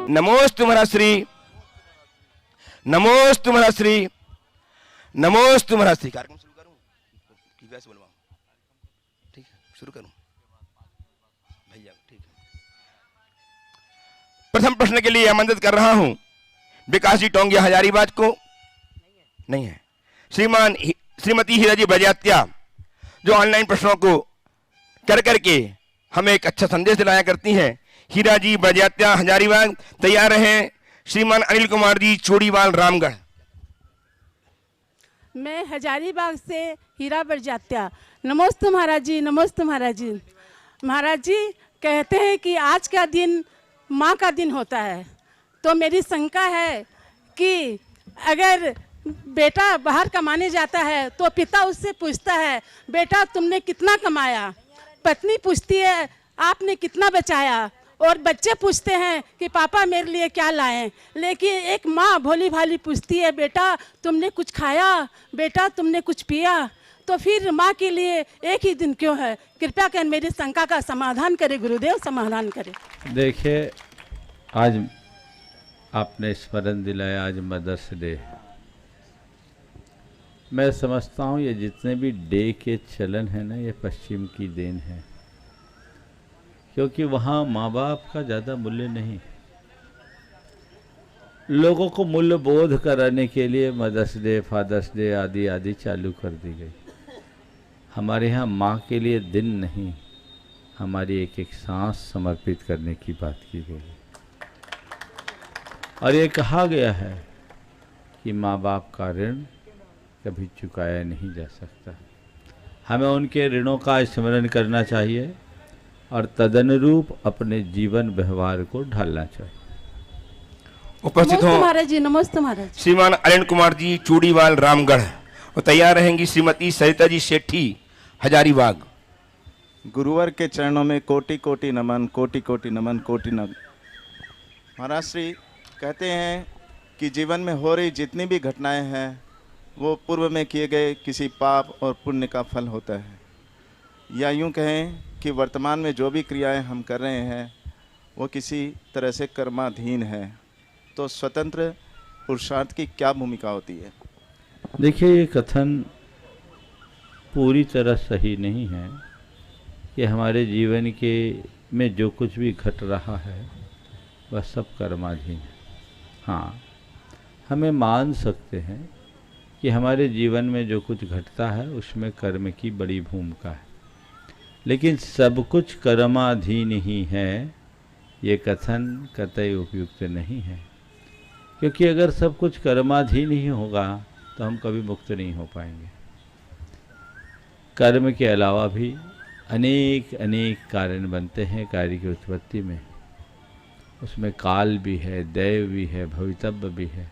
नमोस्तु महाराश्री, नमोस्तु महाराश्री, नमोस्तु महाराश्री। कार्यक्रम शुरू करूं कि वैसे बोलवाऊं? ठीक है, शुरू करूं भैया? ठीक है। प्रथम प्रश्न के लिए आमंत्रित कर रहा हूं विकास जी टोंगिया हजारीबाग को। नहीं है। श्रीमती हीरा जी बजात्या, जो ऑनलाइन प्रश्नों को कर करके हमें एक अच्छा संदेश दिलाया करती हैं। हीरा जी बजात्या हजारीबाग तैयार हैं। श्रीमान अनिल कुमार जी चूड़ीवाल रामगढ़। मैं हजारीबाग से हीरा बजात्या। नमस्ते महाराज जी, नमस्ते महाराज जी। महाराज जी कहते हैं कि आज का दिन माँ का दिन होता है, तो मेरी शंका है कि अगर बेटा बाहर कमाने जाता है तो पिता उससे पूछता है बेटा तुमने कितना कमाया, पत्नी पूछती है आपने कितना बचाया, और बच्चे पूछते हैं कि पापा मेरे लिए क्या लाएं। लेकिन एक माँ भोली भाली पूछती है बेटा तुमने कुछ खाया, बेटा तुमने कुछ पिया। तो फिर माँ के लिए एक ही दिन क्यों है? कृपया कर मेरी शंका का समाधान करे गुरुदेव, समाधान करे। देखिए, आज आपने स्मरण दिलाया, आज मदर्स डे। मैं समझता हूँ ये जितने भी डे के चलन है ना, ये पश्चिम की देन है, क्योंकि वहाँ माँ बाप का ज़्यादा मूल्य नहीं। लोगों को मूल्य बोध कराने के लिए मदर्स डे, फादर्स डे आदि आदि चालू कर दी गई। हमारे यहाँ माँ के लिए दिन नहीं, हमारी एक एक सांस समर्पित करने की बात की गई। और ये कहा गया है कि माँ बाप का ऋण कभी चुकाया नहीं जा सकता। हमें उनके ऋणों का स्मरण करना चाहिए और तदनुरूप अपने जीवन व्यवहार को ढालना चाहिए। उपस्थित हो महाराज जी, नमस्ते महाराज। श्रीमान अरुण कुमार जी चूड़ीवाल रामगढ़, और तैयार रहेंगी श्रीमती सरिता जी सेठी हजारीबाग। गुरुवर के चरणों में कोटि कोटि नमन, कोटि कोटि नमन, कोटि नमन। महाराज श्री कहते हैं कि जीवन में हो रही जितनी भी घटनाएं हैं वो पूर्व में किए गए किसी पाप और पुण्य का फल होता है, या यूं कहें कि वर्तमान में जो भी क्रियाएं हम कर रहे हैं वो किसी तरह से कर्माधीन है। तो स्वतंत्र पुरुषार्थ की क्या भूमिका होती है? देखिए, ये कथन पूरी तरह सही नहीं है कि हमारे जीवन के में जो कुछ भी घट रहा है वह सब कर्माधीन है। हाँ, हमें मान सकते हैं कि हमारे जीवन में जो कुछ घटता है उसमें कर्म की बड़ी भूमिका है, लेकिन सब कुछ कर्माधीन ही है, ये कथन कतई उपयुक्त नहीं है। क्योंकि अगर सब कुछ कर्माधीन ही होगा तो हम कभी मुक्त नहीं हो पाएंगे। कर्म के अलावा भी अनेक अनेक कारण बनते हैं कार्य की उत्पत्ति में। उसमें काल भी है, दैव भी है, भवितव्य भी है,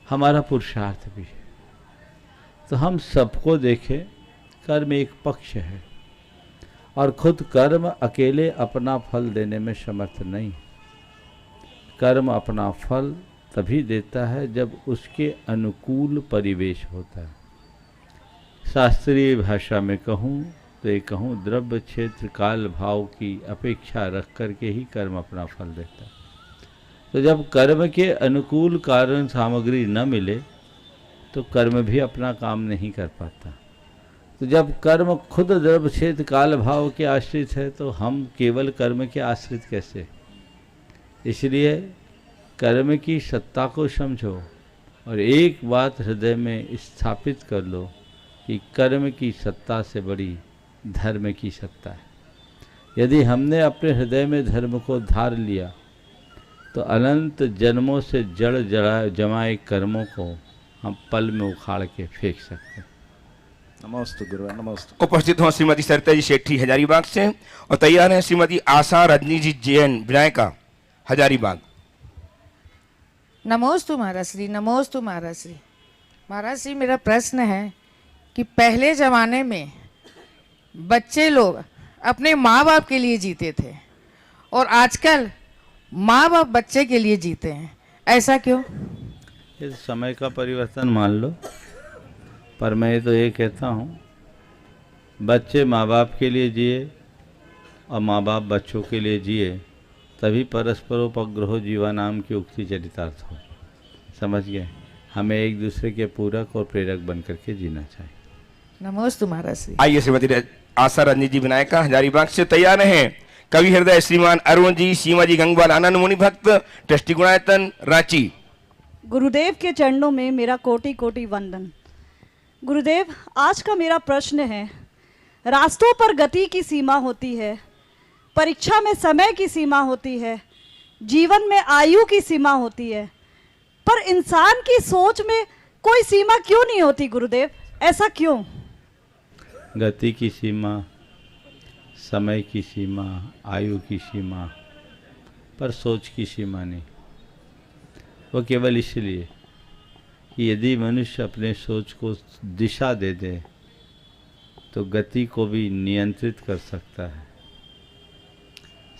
हमारा पुरुषार्थ भी है। तो हम सबको देखें, कर्म एक पक्ष है और खुद कर्म अकेले अपना फल देने में समर्थ नहीं। कर्म अपना फल तभी देता है जब उसके अनुकूल परिवेश होता है। शास्त्रीय भाषा में कहूँ तो ये कहूँ, द्रव्य क्षेत्र काल भाव की अपेक्षा रख कर के ही कर्म अपना फल देता है। तो जब कर्म के अनुकूल कारण सामग्री न मिले तो कर्म भी अपना काम नहीं कर पाता। तो जब कर्म खुद द्रव्य क्षेत्र काल भाव के आश्रित है तो हम केवल कर्म के आश्रित कैसे? इसलिए कर्म की सत्ता को समझो और एक बात हृदय में स्थापित कर लो कि कर्म की सत्ता से बड़ी धर्म की सत्ता है। यदि हमने अपने हृदय में धर्म को धार लिया तो अनंत जन्मों से जड़ जमाए कर्मों को हम पल में उखाड़ के फेंक सकते हैं। नमस्ते गुरु, नमस्ते। उपस्थित हो श्रीमती सरिता जी सेठी हजारीबाग से, और तैयार हैं श्रीमती आशा रजनी जी जैन विनायका हजारीबाग। नमोस्तु महाराज श्री, नमोस्तु महाराज श्री। महाराज श्री, मेरा प्रश्न है कि पहले ज़माने में बच्चे लोग अपने माँ बाप के लिए जीते थे और आजकल माँ बाप बच्चे के लिए जीते हैं, ऐसा क्यों? ये समय का परिवर्तन मान लो, पर मैं तो ये कहता हूँ बच्चे माँ बाप के लिए जिए और माँ बाप बच्चों के लिए जिए तभी परस्परोपग्रहो जीवानाम की उक्ति चरितार्थ हो। समझ गए? हमें एक दूसरे के पूरक और प्रेरक बन करके जीना चाहिए। नमोस्तु महाराज श्री। आइए श्रीमती आशा रंजीत जी विनायका हजारीबाग से तैयार हैं। कवि हृदय श्रीमान अरुण जी, सीमा जी गंगवाल, आनंद मुनि भक्त, ट्रस्टी गुणायतन, रांची। गुरुदेव के चरणों में मेरा कोटि कोटि वंदन। गुरुदेव, आज का मेरा प्रश्न है, रास्तों पर गति की सीमा होती है, परीक्षा में समय की सीमा होती है, जीवन में आयु की सीमा होती है, पर इंसान की सोच में कोई सीमा क्यों नहीं होती गुरुदेव? ऐसा क्यों? गति की सीमा, समय की सीमा, आयु की सीमा, पर सोच की सीमा नहीं। वो केवल इसलिए कि यदि मनुष्य अपने सोच को दिशा दे दे तो गति को भी नियंत्रित कर सकता है,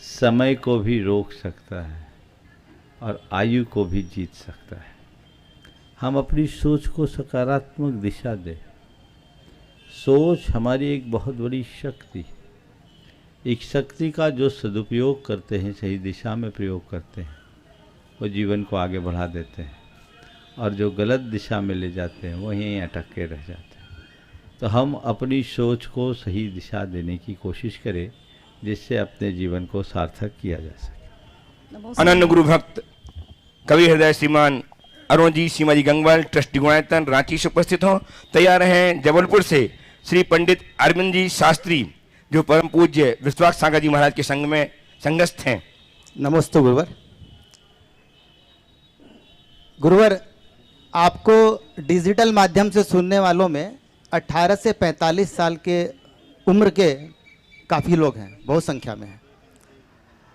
समय को भी रोक सकता है और आयु को भी जीत सकता है। हम अपनी सोच को सकारात्मक दिशा दें। सोच हमारी एक बहुत बड़ी शक्ति, एक शक्ति का जो सदुपयोग करते हैं, सही दिशा में प्रयोग करते हैं, वो जीवन को आगे बढ़ा देते हैं, और जो गलत दिशा में ले जाते हैं वो यहीं अटक के रह जाते हैं। तो हम अपनी सोच को सही दिशा देने की कोशिश करें, जिससे अपने जीवन को सार्थक किया जा सके। अनन्य गुरु भक्त कवि हृदय श्रीमान अरुण जी, सीमा जी गंगवाल, ट्रस्टी गुणायतन, रांची से उपस्थित हों। तैयार हैं जबलपुर से श्री पंडित अरविंद जी शास्त्री, जो परम पूज्य विश्वास सागर जी महाराज के संग में संगस्थ हैं। नमस्ते गुरुवर। गुरुवर, आपको डिजिटल माध्यम से सुनने वालों में 18 से 45 साल के उम्र के काफ़ी लोग हैं, बहुत संख्या में हैं।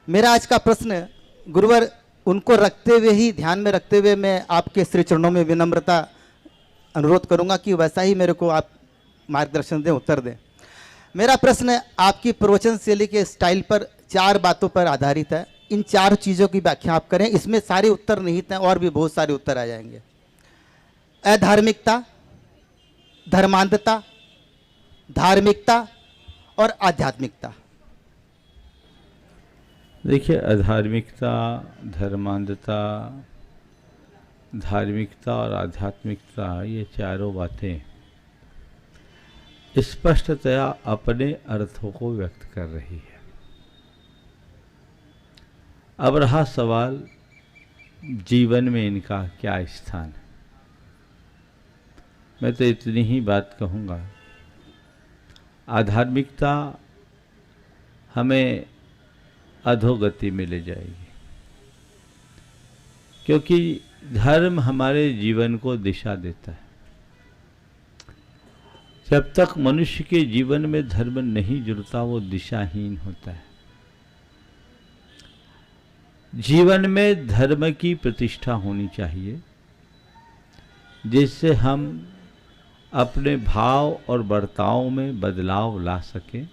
मेरा आज का प्रश्न गुरुवर, उनको रखते हुए ही, ध्यान में रखते हुए मैं आपके श्री चरणों में विनम्रता अनुरोध करूंगा कि वैसा ही मेरे को आप मार्गदर्शन दें, उत्तर दें। मेरा प्रश्न आपकी प्रवचन शैली के स्टाइल पर 4 बातों पर आधारित है। इन 4 चीज़ों की व्याख्या आप करें। इसमें सारे उत्तर निहित हैं और भी बहुत सारे उत्तर आ जाएंगे। अधार्मिकता, धर्मांधता, धार्मिकता और आध्यात्मिकता। देखिए, अधार्मिकता, धर्मांधता, धार्मिकता और आध्यात्मिकता, ये चारों बातें स्पष्टतया अपने अर्थों को व्यक्त कर रही है। अब रहा सवाल, जीवन में इनका क्या स्थान है। मैं तो इतनी ही बात कहूँगा, आध्यात्मिकता हमें अधोगति में ले जाएगी, क्योंकि धर्म हमारे जीवन को दिशा देता है। जब तक मनुष्य के जीवन में धर्म नहीं जुड़ता, वो दिशाहीन होता है। जीवन में धर्म की प्रतिष्ठा होनी चाहिए, जिससे हम अपने भाव और बर्ताव में बदलाव ला सकें,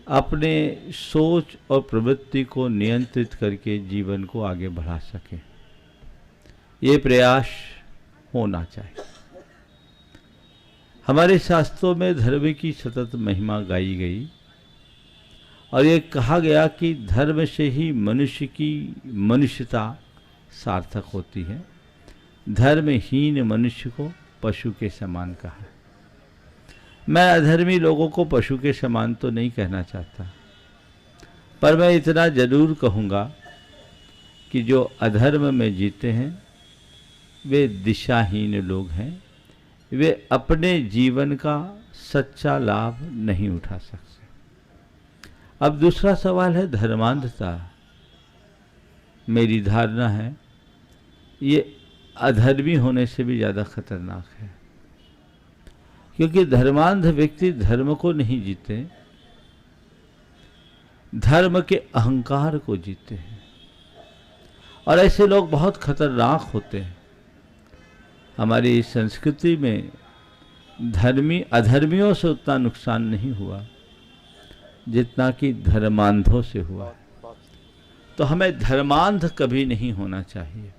अपने सोच और प्रवृत्ति को नियंत्रित करके जीवन को आगे बढ़ा सकें। ये प्रयास होना चाहिए। हमारे शास्त्रों में धर्म की सतत महिमा गाई गई और ये कहा गया कि धर्म से ही मनुष्य की मनुष्यता सार्थक होती है। धर्महीन मनुष्य को पशु के समान कहा है। मैं अधर्मी लोगों को पशु के समान तो नहीं कहना चाहता, पर मैं इतना जरूर कहूँगा कि जो अधर्म में जीते हैं वे दिशाहीन लोग हैं। वे अपने जीवन का सच्चा लाभ नहीं उठा सकते। अब दूसरा सवाल है धर्मांधता। मेरी धारणा है ये अधर्मी होने से भी ज़्यादा खतरनाक है, क्योंकि धर्मांध व्यक्ति धर्म को नहीं जीते, धर्म के अहंकार को जीते हैं। और ऐसे लोग बहुत खतरनाक होते हैं। हमारी इस संस्कृति में धर्मी अधर्मियों से उतना नुकसान नहीं हुआ जितना कि धर्मांधों से हुआ। तो हमें धर्मांध कभी नहीं होना चाहिए।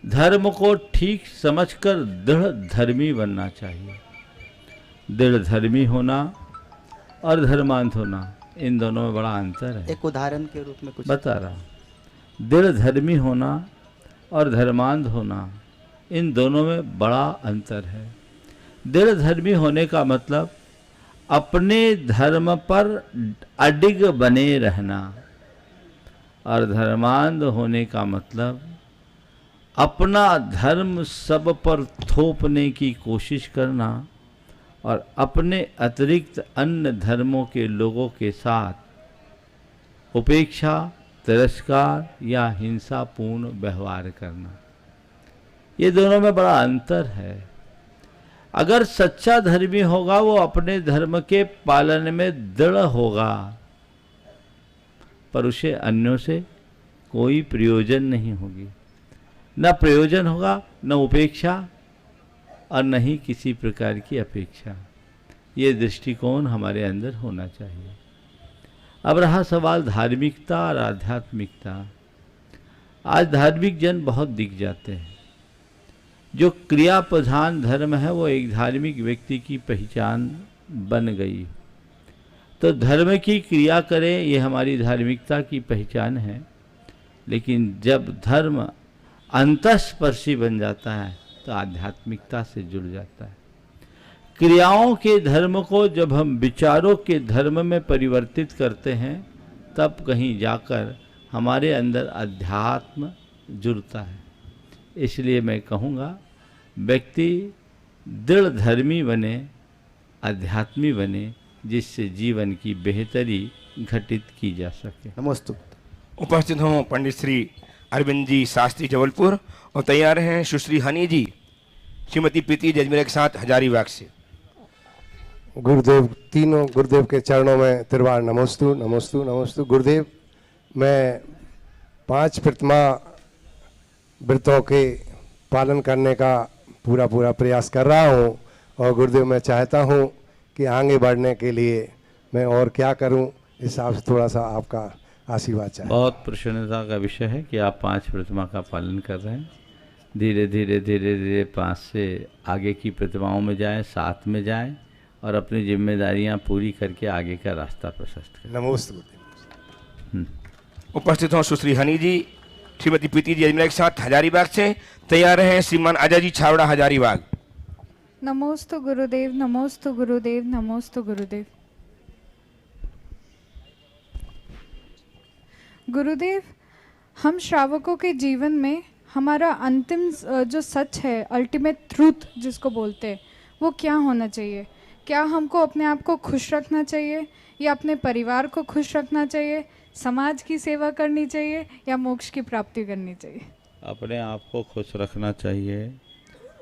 धर्म को ठीक समझकर दृढ़ धर्मी बनना चाहिए। दृढ़ धर्मी होना और धर्मांध होना इन दोनों में बड़ा अंतर है। एक उदाहरण के रूप में कुछ बता रहा हूँ। दृढ़ धर्मी होना और धर्मांध होना, इन दोनों में बड़ा अंतर है। दृढ़ धर्मी होने का मतलब अपने धर्म पर अडिग बने रहना, और धर्मांध होने का मतलब अपना धर्म सब पर थोपने की कोशिश करना और अपने अतिरिक्त अन्य धर्मों के लोगों के साथ उपेक्षा, तिरस्कार या हिंसापूर्ण व्यवहार करना। ये दोनों में बड़ा अंतर है। अगर सच्चा धर्मी होगा वो अपने धर्म के पालन में दृढ़ होगा, पर उसे अन्यों से कोई प्रयोजन नहीं होगी, न प्रयोजन होगा, न उपेक्षा और न ही किसी प्रकार की अपेक्षा। ये दृष्टिकोण हमारे अंदर होना चाहिए। अब रहा सवाल धार्मिकता और आध्यात्मिकता। आज धार्मिक जन बहुत दिख जाते हैं। जो क्रिया प्रधान धर्म है वो एक धार्मिक व्यक्ति की पहचान बन गई। तो धर्म की क्रिया करें, ये हमारी धार्मिकता की पहचान है। लेकिन जब धर्म अंतःस्पर्शी बन जाता है तो आध्यात्मिकता से जुड़ जाता है। क्रियाओं के धर्म को जब हम विचारों के धर्म में परिवर्तित करते हैं तब कहीं जाकर हमारे अंदर अध्यात्म जुड़ता है। इसलिए मैं कहूँगा व्यक्ति दृढ़ धर्मी बने, अध्यात्मी बने, जिससे जीवन की बेहतरी घटित की जा सके। नमस्ते। उपस्थित हों पंडित श्री अरविंद जी शास्त्री जबलपुर और तैयार हैं सुश्री हनी जी श्रीमती प्रीति जजमेर के साथ हजारीबाग से। गुरुदेव, तीनों गुरुदेव के चरणों में तिरवार नमोस्तु नमोस्तु नमोस्तु। गुरुदेव, मैं 5 प्रतिमा व्रतों के पालन करने का पूरा प्रयास कर रहा हूँ, और गुरुदेव मैं चाहता हूँ कि आगे बढ़ने के लिए मैं और क्या करूँ, इस हिसाब से थोड़ा सा आपका आशीर्वाद चाहिए। बहुत प्रसन्नता का विषय है कि आप 5 प्रतिमा का पालन कर रहे हैं। धीरे धीरे धीरे धीरे 5 से आगे की प्रतिमाओं में जाएं, 7 में जाएं और अपनी जिम्मेदारियां पूरी करके आगे का रास्ता प्रशस्त करें। नमस्ते गुरुदेव। उपस्थित हों सुश्री हनी जी श्रीमती प्रीति जी जजमेर के साथ हजारीबाग से। तैयार हैं श्रीमान अजय जी छावड़ा हजारीबाग। नमोस्तु गुरुदेव, नमोस्तु गुरुदेव, नमोस्तु गुरुदेव। गुरुदेव, हम श्रावकों के जीवन में हमारा अंतिम जो सच है, अल्टीमेट ट्रूथ जिसको बोलते हैं, वो क्या होना चाहिए? क्या हमको अपने आप को खुश रखना चाहिए या अपने परिवार को खुश रखना चाहिए, समाज की सेवा करनी चाहिए या मोक्ष की प्राप्ति करनी चाहिए? अपने आप को खुश रखना चाहिए,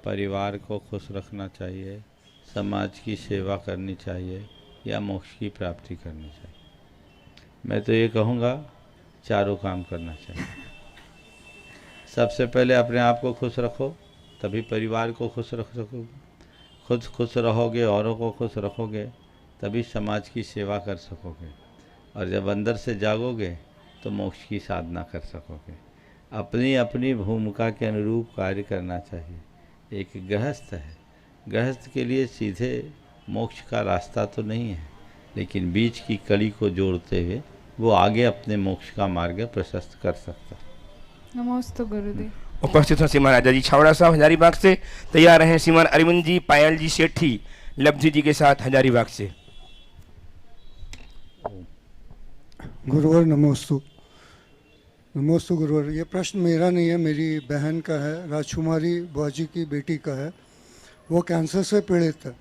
परिवार को खुश रखना चाहिए, समाज की सेवा करनी चाहिए या मोक्ष की प्राप्ति करनी चाहिए। मैं तो ये कहूँगा चारों काम करना चाहिए। सबसे पहले अपने आप को खुश रखो, तभी परिवार को खुश रख सकोगे। खुद खुश रहोगे, औरों को खुश रखोगे, तभी समाज की सेवा कर सकोगे, और जब अंदर से जागोगे तो मोक्ष की साधना कर सकोगे। अपनी अपनी भूमिका के अनुरूप कार्य करना चाहिए। एक गृहस्थ है, गृहस्थ के लिए सीधे मोक्ष का रास्ता तो नहीं है, लेकिन बीच की कड़ी को जोड़ते हुए वो आगे अपने मोक्ष का मार्ग प्रशस्त कर सकता है। नमोस्तु गुरुदेव। उपस्थित हैं श्रीमान अजय जी छावड़ा साहब हजारीबाग से। तैयार हैं श्रीमान अरविंद जी पायल जी सेठी लब्धि जी के साथ हजारीबाग से। गुरुवर नमोस्तु। नमोस्तु गुरुवर। ये प्रश्न मेरा नहीं है, मेरी बहन का है, राजकुमारी बुआजी की बेटी का है। वो कैंसर से पीड़ित है।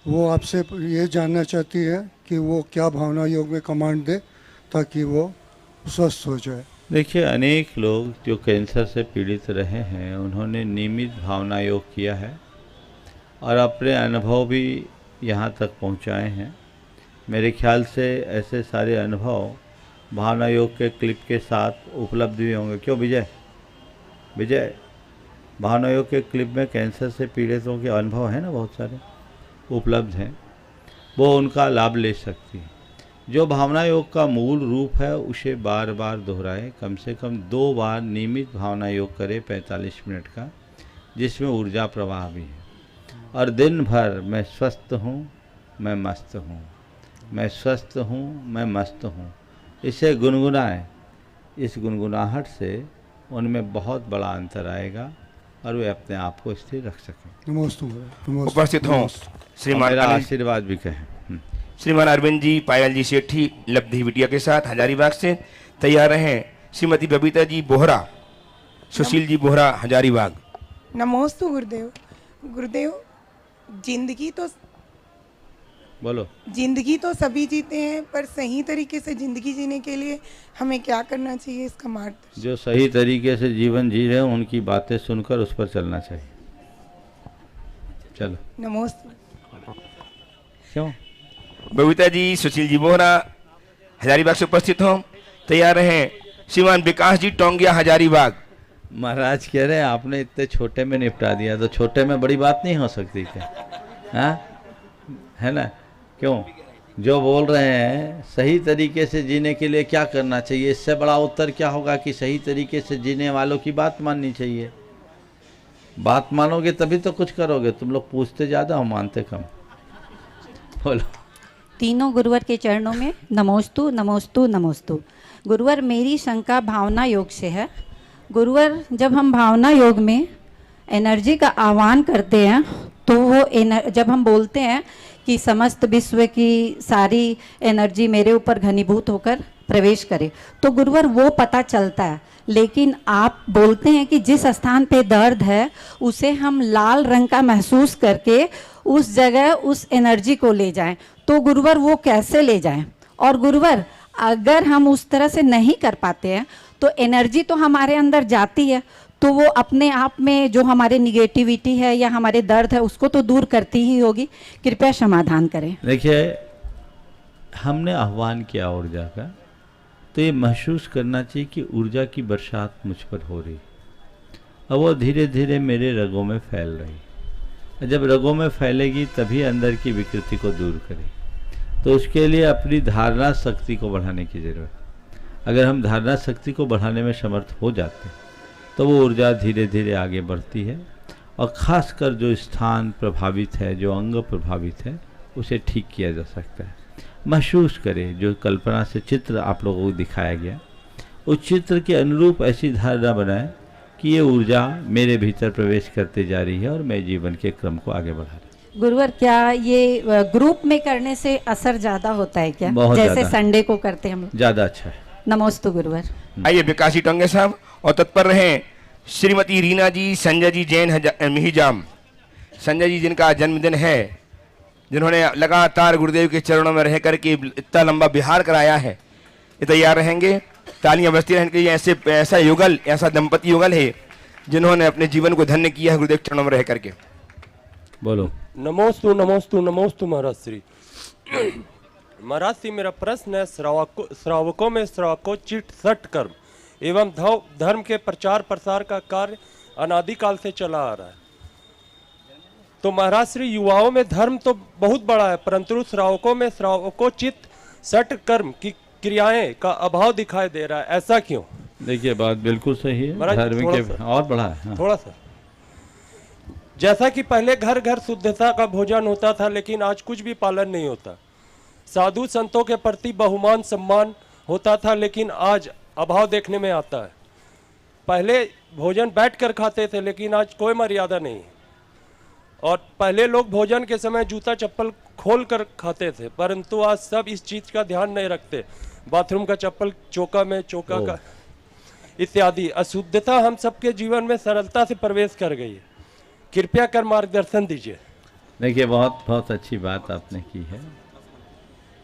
वो आपसे ये जानना चाहती है कि वो क्या भावना योग में कमांड दे ताकि वो स्वस्थ हो जाए। देखिए, अनेक लोग जो कैंसर से पीड़ित रहे हैं उन्होंने नियमित भावना योग किया है और अपने अनुभव भी यहाँ तक पहुँचाए हैं। मेरे ख्याल से ऐसे सारे अनुभव भावना योग के क्लिप के साथ उपलब्ध भी होंगे। क्यों विजय, भावना योग के क्लिप में कैंसर से पीड़ितों के अनुभव हैं ना, बहुत सारे उपलब्ध हैं, वो उनका लाभ ले सकती है। जो भावना योग का मूल रूप है उसे बार बार दोहराए, कम से कम 2 बार नियमित भावना योग करे 45 मिनट का, जिसमें ऊर्जा प्रवाह भी है। और दिन भर मैं स्वस्थ हूँ, मैं मस्त हूँ, मैं स्वस्थ हूँ, मैं मस्त हूँ, इसे गुनगुनाएं। इस गुनगुनाहट से उनमें बहुत बड़ा अंतर आएगा और वे अपने आप को स्थिर रख सकें। उपस्थित हों श्रीमान मेरा अनिल आशीर्वाद भी कहें। श्रीमान अरविंद जी, पायल जी सेठी लब्धि बिटिया के साथ हजारीबाग से तैयार रहें। श्रीमती बबीता जी बोहरा, सुशील जी बोहरा, हजारीबाग। नमोस्तु गुरुदेव। गुरुदेव, जिंदगी तो सभी जीते हैं, पर सही तरीके से जिंदगी जीने के लिए हमें क्या करना चाहिए, इसका मार्गदर्शन। जो सही तरीके से जीवन जी रहे हैं उनकी बातें सुनकर उस पर चलना चाहिए। चलो नमोस्तु। क्यों? बबीता जी, सुशील जी बोहरा, हजारीबाग से उपस्थित हों, तैयार रहें। श्रीमान विकास जी टोंगिया, हजारीबाग। महाराज कह रहे हैं आपने इतने छोटे में निपटा दिया, तो छोटे में बड़ी बात नहीं हो सकती क्या? हाँ, है ना? क्यों? जो बोल रहे हैं सही तरीके से जीने के लिए क्या करना चाहिए, इससे बड़ा उत्तर क्या होगा कि सही तरीके से जीने वालों की बात माननी चाहिए। बात मानोगे तभी तो कुछ करोगे। तुम लोग पूछते ज़्यादा हो, मानते कम। बोलो। तीनों गुरुवर के चरणों में नमोस्तु नमोस्तु नमोस्तु। गुरुवर, मेरी शंका भावना योग से है। गुरुवर, जब हम भावना योग में एनर्जी का आह्वान करते हैं तो वो जब हम बोलते हैं कि समस्त विश्व की सारी एनर्जी मेरे ऊपर घनीभूत होकर प्रवेश करे, तो गुरुवर वो पता चलता है। लेकिन आप बोलते हैं कि जिस स्थान पे दर्द है उसे हम लाल रंग का महसूस करके उस जगह उस एनर्जी को ले जाएं, तो गुरुवर वो कैसे ले जाएं? और गुरुवर, अगर हम उस तरह से नहीं कर पाते हैं तो एनर्जी तो हमारे अंदर जाती है, तो वो अपने आप में जो हमारे निगेटिविटी है या हमारे दर्द है उसको तो दूर करती ही होगी। कृपया समाधान करें। देखिए, हमने आह्वान किया ऊर्जा का, तो ये महसूस करना चाहिए कि ऊर्जा की बरसात मुझ पर हो रही, और वो धीरे धीरे मेरे रगों में फैल रही। जब रगों में फैलेगी तभी अंदर की विकृति को दूर करें। तो उसके लिए अपनी धारणा शक्ति को बढ़ाने की ज़रूरत। अगर हम धारणा शक्ति को बढ़ाने में समर्थ हो जाते हैं तो वो ऊर्जा धीरे धीरे आगे बढ़ती है, और ख़ासकर जो स्थान प्रभावित है, जो अंग प्रभावित है, उसे ठीक किया जा सकता है। महसूस करें, जो कल्पना से चित्र आप लोगों को दिखाया गया, उस चित्र के अनुरूप ऐसी धारणा बनाएं कि ये ऊर्जा मेरे भीतर प्रवेश करते जा रही है और मैं जीवन के क्रम को आगे बढ़ा रही हूँ। गुरुवर, क्या ये ग्रुप में करने से असर ज़्यादा होता है क्या? बहुत जैसे ज़्यादा। संडे को करते हैं हम लोग। ज़्यादा अच्छा है। नमोस्तु गुरुवर। आइए विकास जी टोंगे साहब, और तत्पर रहें श्रीमती रीना जी, संजय जी जैन, मिहिजाम। संजय जी जिनका आज जन्मदिन है, जिन्होंने लगातार गुरुदेव के चरणों में रह करके इतना लंबा बिहार कराया है, ये तैयार रहेंगे। तालियां बजती रहेंगे। ये ऐसा युगल, ऐसा दंपति युगल है जिन्होंने अपने जीवन को धन्य किया है गुरुदेव के चरणों में रह करके। बोलो। नमोस्तु नमोस्तु नमोस्तु महाराज श्री। महाराज श्री, मेरा प्रश्न है, श्रावकों में श्रावकोचित सठ कर्म एवं धर्म के प्रचार प्रसार का कार्य अनादिकाल से चला आ रहा है। तो महाराज श्री, युवाओं में धर्म तो बहुत बड़ा है, परंतु श्रावकों में श्रावकोचित सठ कर्म की क्रियाएं का अभाव दिखाई दे रहा है, ऐसा क्यों? देखिए, बात बिल्कुल सही है। धर्म के और बड़ा है। हाँ। थोड़ा सा, जैसा कि पहले घर घर शुद्धता का भोजन होता था, लेकिन आज कुछ भी पालन नहीं होता। साधु संतों के प्रति बहुमान सम्मान होता था, लेकिन आज अभाव देखने में आता है। पहले भोजन बैठकर खाते थे, लेकिन आज कोई मर्यादा नहीं है। और पहले लोग भोजन के समय जूता चप्पल खोल कर खाते थे, परंतु आज सब इस चीज का ध्यान नहीं रखते। बाथरूम का चप्पल चौका में, चौका का इत्यादि। अशुद्धता हम सबके जीवन में सरलता से प्रवेश कर गई है। कृपया कर मार्गदर्शन दीजिए। देखिए, बहुत बहुत अच्छी बात आपने की है।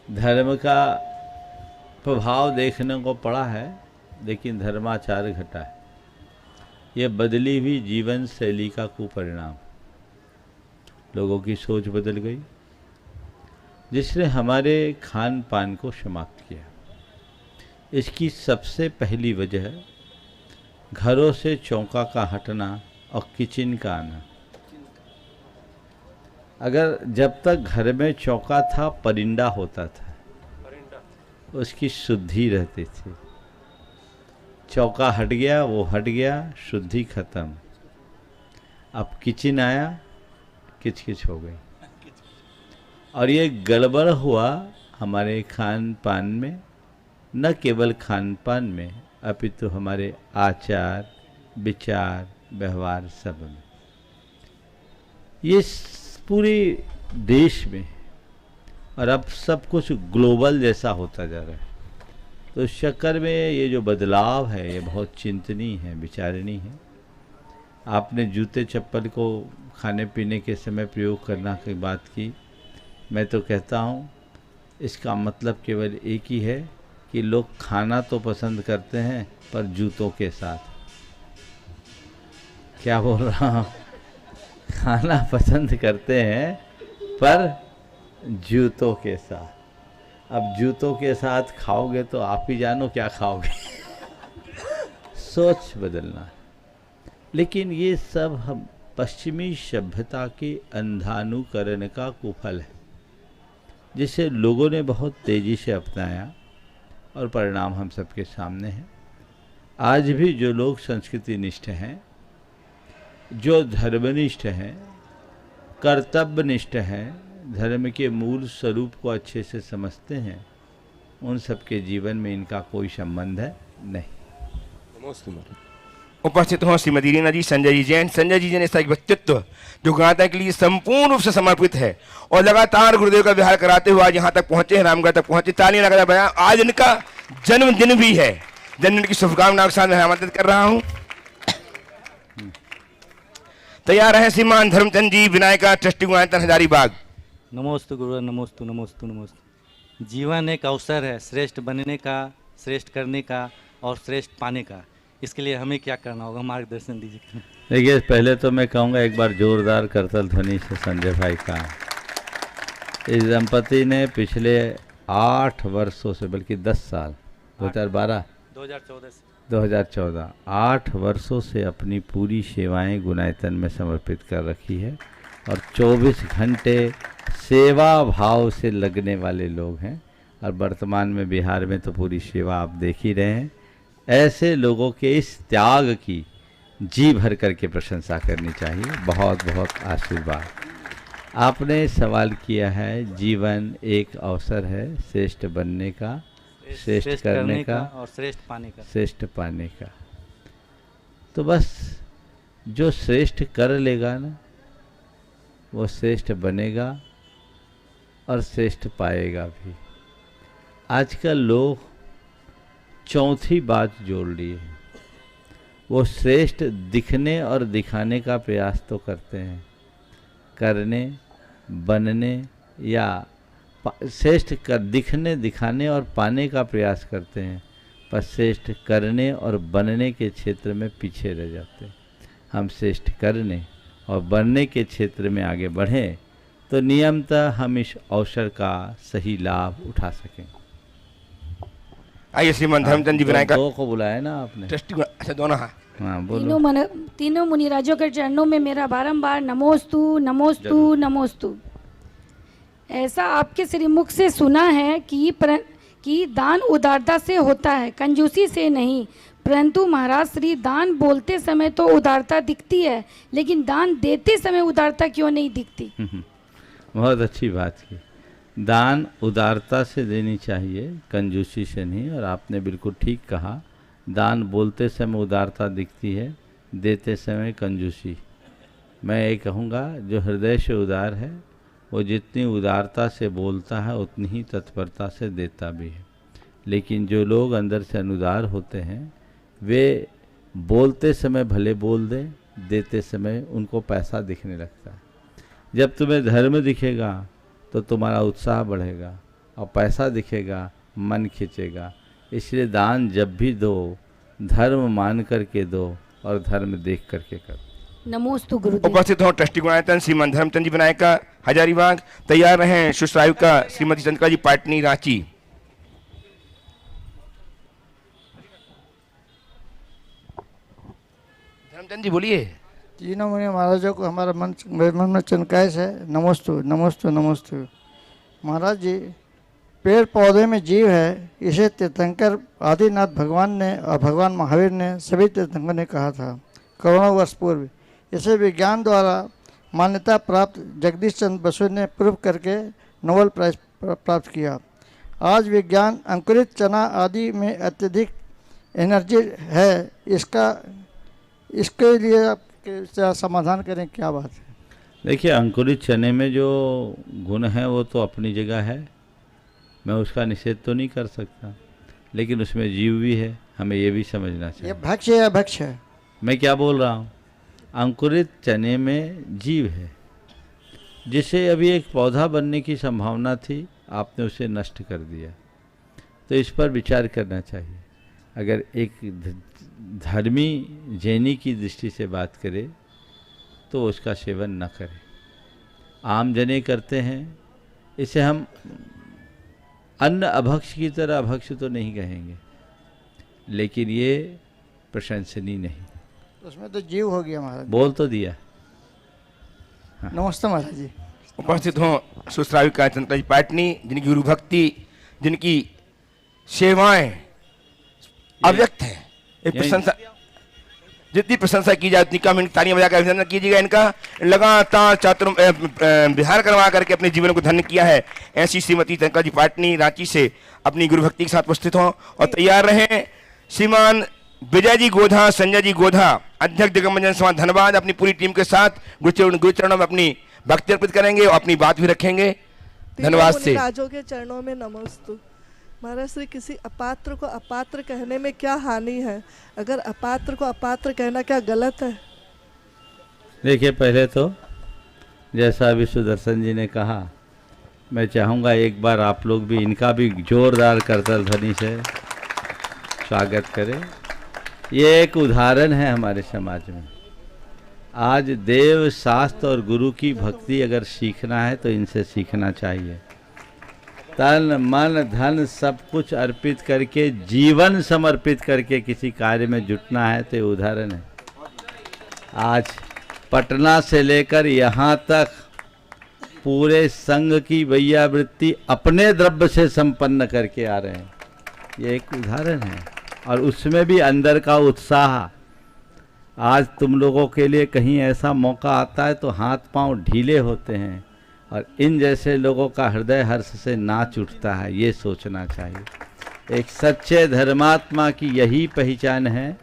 धर्म का प्रभाव देखने को पड़ा है, लेकिन धर्माचार घटा है। ये बदली हुई जीवन शैली का कुपरिणाम। लोगों की सोच बदल गई, जिसने हमारे खान पान को समाप्त किया। इसकी सबसे पहली वजह घरों से चौका का हटना और किचन का आना। अगर जब तक घर में चौका था, परिंदा होता था, उसकी शुद्धि रहती थी। चौका हट गया, वो हट गया, शुद्धि खत्म। अब किचन आया, किचकिच हो गई, और ये गड़बड़ हुआ हमारे खान पान में, न केवल खान पान में अपितु हमारे आचार विचार व्यवहार सब में। ये पूरे देश में और अब सब कुछ ग्लोबल जैसा होता जा रहा है, तो इस चक्कर में ये जो बदलाव है ये बहुत चिंतनीय है, विचारणीय है। आपने जूते चप्पल को खाने पीने के समय प्रयोग करना की बात की, मैं तो कहता हूँ इसका मतलब केवल एक ही है कि लोग खाना तो पसंद करते हैं पर जूतों के साथ। क्या बोल रहा हूँ? खाना पसंद करते हैं पर जूतों के साथ। अब जूतों के साथ खाओगे तो आप ही जानो क्या खाओगे। सोच बदलना। लेकिन ये सब हम पश्चिमी सभ्यता के अंधानुकरण का कुफल है, जिसे लोगों ने बहुत तेज़ी से अपनाया और परिणाम हम सबके सामने है। आज भी जो लोग संस्कृति निष्ठ हैं, जो धर्मनिष्ठ हैं, कर्तव्यनिष्ठ हैं, धर्म के मूल स्वरूप को अच्छे से समझते हैं, उन सबके जीवन में इनका कोई संबंध है नहीं। उपस्थित हों श्रीमती रीना जी, संजय जी जैन। संजय जी जैन ऐसा एक व्यक्तित्व जो गाता के लिए संपूर्ण रूप से समर्पित है और लगातार गुरुदेव का विहार कराते हुए आज यहाँ तक पहुंचे हैं, रामगढ़ तक पहुंचे। तालियां लगा बयां। आज इनका जन्मदिन भी है। जन्मदिन की शुभकामनाओं के साथ मैं आमंत्रित कर रहा हूँ। तैयार है श्रीमान धर्मचंद जी, विनायका, ट्रस्टी गुआयतन, हजारीबाग। नमोस्तु गुरुवर, नमोस्तु नमोस्तु नमोस्तु। जीवन एक अवसर है श्रेष्ठ बनने का, श्रेष्ठ करने का और श्रेष्ठ पाने का। इसके लिए हमें क्या करना होगा, मार्गदर्शन दीजिए। देखिए, पहले तो मैं कहूँगा एक बार जोरदार करतल ध्वनि से संजय भाई का। इस दंपति ने पिछले 8 वर्षों से, बल्कि 10 साल, 2014 8 वर्षों से अपनी पूरी सेवाएं गुनायतन में समर्पित कर रखी है और 24 घंटे सेवा भाव से लगने वाले लोग हैं। और वर्तमान में बिहार में तो पूरी सेवा आप देख ही रहे हैं। ऐसे लोगों के इस त्याग की जी भर करके प्रशंसा करनी चाहिए। बहुत बहुत आशीर्वाद। आपने सवाल किया है, जीवन एक अवसर है श्रेष्ठ बनने का, श्रेष्ठ करने का और श्रेष्ठ पाने का। श्रेष्ठ पाने का। तो बस जो श्रेष्ठ कर लेगा ना, वो श्रेष्ठ बनेगा और श्रेष्ठ पाएगा भी। आजकल लोग चौथी बात जोड़ लिए हैं। वो श्रेष्ठ दिखने और दिखाने का प्रयास तो करते हैं, करने बनने या श्रेष्ठ कर दिखने दिखाने और पाने का प्रयास करते हैं, पर श्रेष्ठ करने और बनने के क्षेत्र में पीछे रह जाते हैं। हम श्रेष्ठ करने और बनने के क्षेत्र में आगे बढ़ें तो नियमतः हम इस अवसर का सही लाभ उठा सकें। आइए श्रीमान धर्मचंद जी, विनायका। दो को बुलाया ना आपने? अच्छा, दोनों। हाँ, बोलो। तीनों मुनिराजों के चरणों में मेरा बारंबार नमोस्तु नमोस्तु नमोस्तु। ऐसा आपके श्रीमुख से सुना है कि दान उदारता से होता है, कंजूसी से नहीं। परंतु महाराज श्री, दान बोलते समय तो उदारता दिखती है, लेकिन दान देते समय उदारता क्यों नहीं दिखती? बहुत अच्छी बात की। दान उदारता से देनी चाहिए, कंजूसी से नहीं। और आपने बिल्कुल ठीक कहा, दान बोलते समय उदारता दिखती है, देते समय कंजूसी। मैं ये कहूँगा, जो हृदय से उदार है वो जितनी उदारता से बोलता है उतनी ही तत्परता से देता भी है। लेकिन जो लोग अंदर से अनुदार होते हैं, वे बोलते समय भले बोल दें, देते समय उनको पैसा दिखने लगता है। जब तुम्हें धर्म दिखेगा तो तुम्हारा उत्साह बढ़ेगा, और पैसा दिखेगा मन खींचेगा। इसलिए दान जब भी दो, धर्म मान करके दो और धर्म देख करके करो। नमोस्तु गुरुदेव। उपस्थित हो ट्रस्टी गुणायतन श्रीमान धर्मचंद जी, विनायका, हजारीबाग। तैयार रहें सुश्रायुका श्रीमती चंद्रिका जी, पाटनी, रांची। धर्मचंद जी बोलिए। तीनों मुनि महाराजों को हमारा मन में चनकाइश है। नमोस्तु नमोस्तु नमोस्तु। महाराज जी, पेड़ पौधे में जीव है, इसे तीर्थंकर आदिनाथ भगवान ने और भगवान महावीर ने सभी तीर्थंकरों ने कहा था करोड़ों वर्ष पूर्व। इसे विज्ञान द्वारा मान्यता प्राप्त जगदीश चंद्र बसु ने प्रूव करके नोबेल प्राइज प्राप्त किया। आज विज्ञान अंकुरित चना आदि में अत्यधिक एनर्जी है, इसके लिए आप क्या समाधान करें, क्या बात है? देखिए, अंकुरित चने में जो गुण है वो तो अपनी जगह है, मैं उसका निषेध तो नहीं कर सकता, लेकिन उसमें जीव भी है, हमें ये भी समझना चाहिए। ये भक्ष्य है, भक्ष्य है। मैं क्या बोल रहा हूँ, अंकुरित चने में जीव है, जिसे अभी एक पौधा बनने की संभावना थी, आपने उसे नष्ट कर दिया। तो इस पर विचार करना चाहिए। अगर एक धर्मी जैनी की दृष्टि से बात करें तो उसका सेवन न करें। आम जने करते हैं, इसे हम अन्न अभक्ष की तरह अभक्ष तो नहीं कहेंगे, लेकिन ये प्रशंसनीय नहीं। उसमें तो जीव हो गया महाराज। बोल तो दिया। हाँ। नमस्ते महाराज जी। उपस्थित हों सुश्राविका चंद्र जी पाटनी, जिनकी गुरु भक्ति, जिनकी सेवाएं अव्यक्त है। एक प्रशंसा, जितनी प्रशंसा की जाए उतनी कम। तालियां बजाकर अभिनंदन कीजिएगा इनका। लगातार विहार करवा करके अपने जीवन को धन्य किया है। ऐसी श्रीमती चंद्रिका जी पाटनी रांची से अपनी गुरु भक्ति के साथ उपस्थित हों और तैयार रहें। श्रीमान विजय जी गोधा, संजय जी गोधा, अध्यक्ष दिग्गमंजन समाज धनबाद, अपनी पूरी टीम के साथ गुरुचरणों में अपनी भक्ति अर्पित करेंगे और अपनी बात भी रखेंगे। धन्यवाद से राजों के चरणों में नमस्तु। महाराज श्री, किसी अपात्र को अपात्र कहने में क्या हानि है? अगर अपात्र को अपात्र कहना क्या गलत है? देखिए, पहले तो जैसा अभी सुदर्शन जी ने कहा, मैं चाहूँगा एक बार आप लोग भी इनका भी जोरदार करतल ध्वनि से स्वागत करें। ये एक उदाहरण है हमारे समाज में। आज देव शास्त्र और गुरु की भक्ति अगर सीखना है तो इनसे सीखना चाहिए। तन मन धन सब कुछ अर्पित करके, जीवन समर्पित करके किसी कार्य में जुटना है तो ये उदाहरण है। आज पटना से लेकर यहाँ तक पूरे संघ की वैयावृत्ति अपने द्रव्य से संपन्न करके आ रहे हैं, ये एक उदाहरण है। और उसमें भी अंदर का उत्साह। आज तुम लोगों के लिए कहीं ऐसा मौका आता है तो हाथ पांव ढीले होते हैं, और इन जैसे लोगों का हृदय हर्ष से नाच उठता है, ये सोचना चाहिए। एक सच्चे धर्मात्मा की यही पहचान है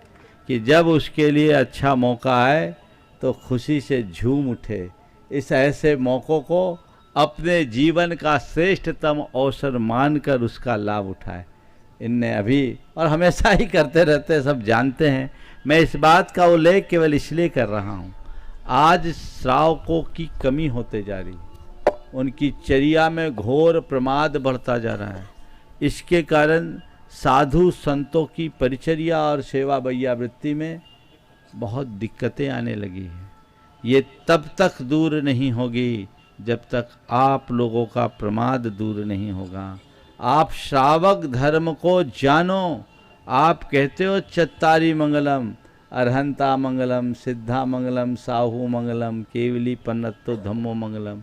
कि जब उसके लिए अच्छा मौका आए तो खुशी से झूम उठे। इस ऐसे मौक़ों को अपने जीवन का श्रेष्ठतम अवसर मानकर उसका लाभ उठाए। इनने अभी और हमेशा ही करते रहते, सब जानते हैं। मैं इस बात का उल्लेख केवल इसलिए कर रहा हूँ, आज श्रावकों की कमी होते जा रही है, उनकी चर्या में घोर प्रमाद बढ़ता जा रहा है। इसके कारण साधु संतों की परिचर्या और सेवा वैयावृत्ति में बहुत दिक्कतें आने लगी हैं। ये तब तक दूर नहीं होगी जब तक आप लोगों का प्रमाद दूर नहीं होगा। आप श्रावक धर्म को जानो। आप कहते हो चत्तारी मंगलम, अरहंता मंगलम, सिद्धा मंगलम, साहू मंगलम, केवली पन्नत्तो धम्मो मंगलम।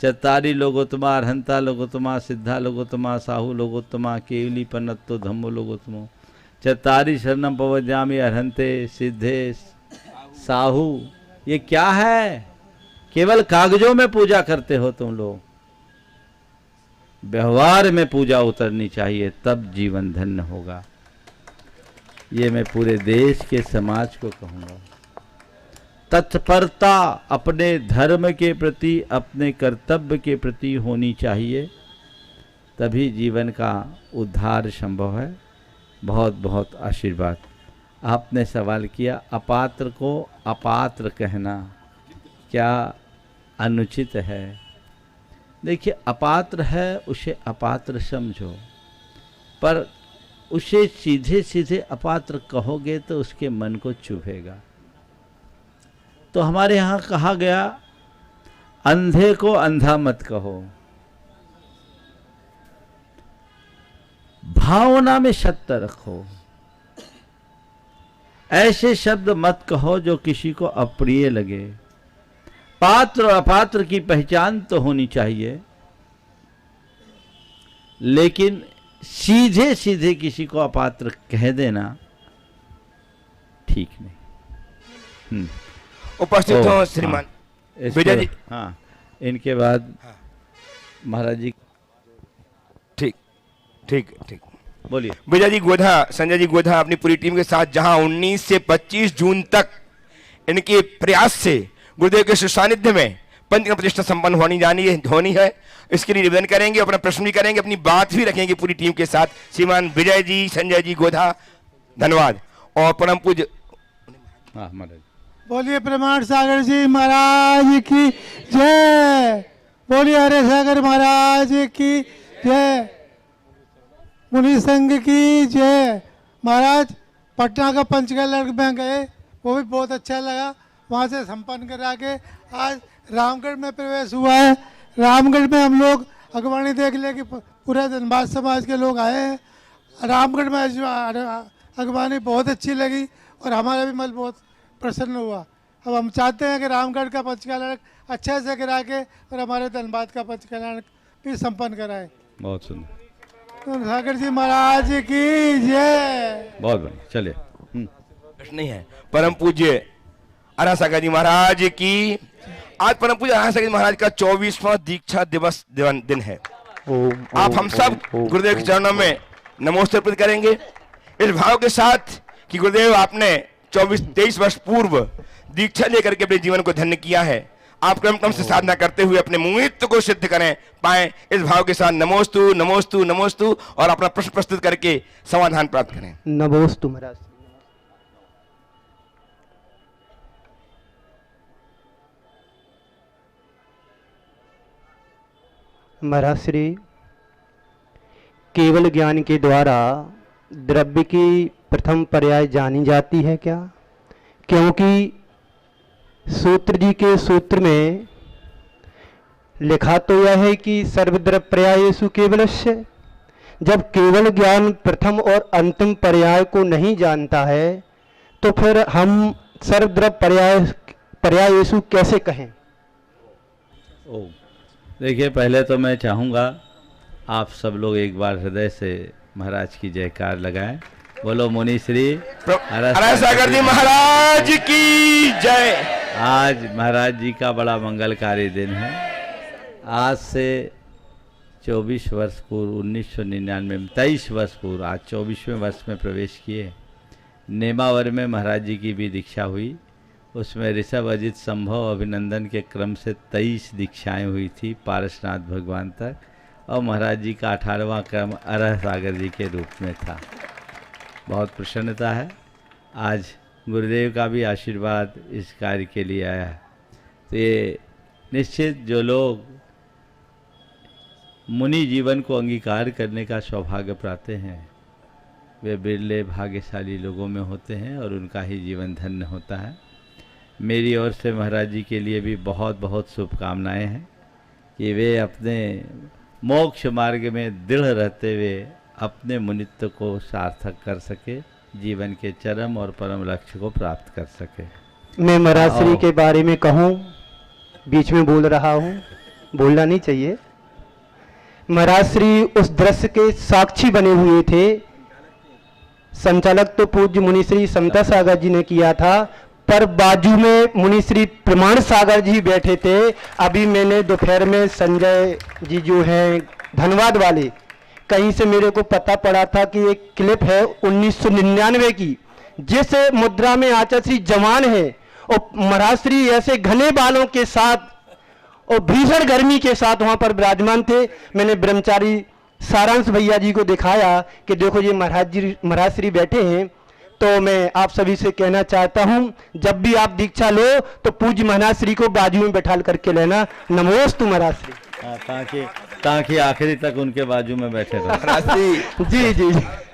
चत्तारी लोगोत्तमा, अरहंता लोगोत्तमा, सिद्धा लोगोत्तमा, साहू लोगोत्तमा, केवली पन्नत्तो धम्मो लोगोत्तमो। चत्तारी शरणम पवज्जामि, अरहंते सिद्धे साहू। ये क्या है? केवल कागजों में पूजा करते हो तुम लोग। व्यवहार में पूजा उतरनी चाहिए, तब जीवन धन्य होगा। ये मैं पूरे देश के समाज को कहूँगा। तत्परता अपने धर्म के प्रति, अपने कर्तव्य के प्रति होनी चाहिए, तभी जीवन का उद्धार संभव है। बहुत बहुत आशीर्वाद। आपने सवाल किया, अपात्र को अपात्र कहना क्या अनुचित है? देखिए, अपात्र है उसे अपात्र समझो, पर उसे सीधे सीधे अपात्र कहोगे तो उसके मन को चुभेगा। तो हमारे यहाँ कहा गया, अंधे को अंधा मत कहो, भावना में सत्य रखो। ऐसे शब्द मत कहो जो किसी को अप्रिय लगे। पात्र और अपात्र की पहचान तो होनी चाहिए, लेकिन सीधे सीधे किसी को अपात्र कह देना ठीक नहीं। उपस्थित हो श्रीमान विजय जी। हाँ, इनके बाद महाराज जी। ठीक। ठीक ठीक। बोलिए। विजय जी गोधा, संजय जी गोधा अपनी पूरी टीम के साथ जहां 19 से 25 जून तक इनके प्रयास से गुरुदेव के सुसानिध्य में पंचकर्म प्रतिष्ठा संपन्न होनी है, इसके लिए निवेदन करेंगे, अपना प्रश्न भी करेंगे, अपनी बात भी रखेंगे पूरी टीम के साथ। श्रीमान विजय जी, संजय जी गोधा, धन्यवाद। और परम पूज्य बोलिए प्रमाण सागर जी महाराज की जय, बोलिए हरे सागर महाराज की जय, मुनि संघ की जय। महाराज पटना का पंचकर्म में गए, वो भी बहुत अच्छा लगा, वहाँ से संपन्न करा के आज रामगढ़ में प्रवेश हुआ है। रामगढ़ में हम लोग अगवानी देख ले कि पूरे धनबाद समाज के लोग आए हैं। रामगढ़ में अगवानी बहुत अच्छी लगी और हमारा भी मन बहुत प्रसन्न हुआ। अब हम चाहते हैं कि रामगढ़ का पंचकल्याण अच्छे से करा के और हमारे धनबाद का पंचकल्याण भी संपन्न कराए। बहुत सुंदर। तो सागर जी महाराज की जय। बहुत बढ़िया, चलिए। प्रश्न नहीं है। परम पूज्य अरा सागर जी महाराज की। आज परम पूज्य अरा सागर जी महाराज का 24वां दीक्षा दिवस दिन है। आप हम सब गुरुदेव के चरणों में नमोस्तुति अर्पित करेंगे इस भाव के साथ कि गुरुदेव आपने 23 वर्ष पूर्व दीक्षा लेकर के अपने जीवन को धन्य किया है। आप क्रम से साधना करते हुए अपने मुनित्व को सिद्ध करें पाए, इस भाव के साथ नमोस्तु नमोस्तु नमोस्तु और अपना प्रश्न प्रस्तुत करके समाधान प्राप्त करें। नमोस्तु महाराज। महाराज श्री, केवल ज्ञान के द्वारा द्रव्य की प्रथम पर्याय जानी जाती है क्या? क्योंकि सूत्र जी के सूत्र में लिखा तो यह है कि सर्वद्रव्य पर्यायेषु केवलस्य। जब केवल ज्ञान प्रथम और अंतिम पर्याय को नहीं जानता है तो फिर हम सर्वद्रव्य पर्यायेषु कैसे कहें? देखिए, पहले तो मैं चाहूँगा आप सब लोग एक बार हृदय से महाराज की जयकार लगाएं। बोलो मुनि श्री अरा सागर जी महाराज की जय। आज महाराज जी का बड़ा मंगलकारी दिन है। आज से 24 वर्ष पूर्व 1999 में 23 वर्ष पूर्व आज 24वें वर्ष में प्रवेश किए। नेमावर में महाराज जी की भी दीक्षा हुई। उसमें ऋषभ, अजित, संभव, अभिनंदन के क्रम से 23 दीक्षाएं हुई थी पारसनाथ भगवान तक, और महाराज जी का 18वां क्रम अरह सागर जी के रूप में था। बहुत प्रसन्नता है। आज गुरुदेव का भी आशीर्वाद इस कार्य के लिए आया है। तो ये निश्चित जो लोग मुनि जीवन को अंगीकार करने का सौभाग्य पाते हैं वे बिरले भाग्यशाली लोगों में होते हैं और उनका ही जीवन धन्य होता है। मेरी ओर से महाराज जी के लिए भी बहुत बहुत शुभकामनाएं हैं कि वे अपने मोक्ष मार्ग में दृढ़ रहते हुए अपने मुनित्व को सार्थक कर सके, जीवन के चरम और परम लक्ष्य को प्राप्त कर सके। मैं महाराज श्री के बारे में कहूँ, बीच में बोल रहा हूँ, बोलना नहीं चाहिए। महाराज श्री उस दृश्य के साक्षी बने हुए थे। संचालक तो पूज्य मुनि श्री समता सागर जी ने किया था, पर बाजू में मुनि श्री प्रमाण सागर जी बैठे थे। अभी मैंने दोपहर में संजय जी जो हैं धनबाद वाले, कहीं से मेरे को पता पड़ा था कि एक क्लिप है 1999 की, जिस मुद्रा में आचार्य श्री जवान है और महाराज श्री ऐसे घने बालों के साथ और भीषण गर्मी के साथ वहां पर विराजमान थे। मैंने ब्रह्मचारी सारांश भैया जी को दिखाया कि देखो ये महाराज श्री बैठे हैं। तो मैं आप सभी से कहना चाहता हूं, जब भी आप दीक्षा लो तो पूज्य महाराज श्री को बाजू में बैठा करके लेना। नमोस्तु महाराज श्री। ताकि आखिरी तक उनके बाजू में बैठे रहो। जी जी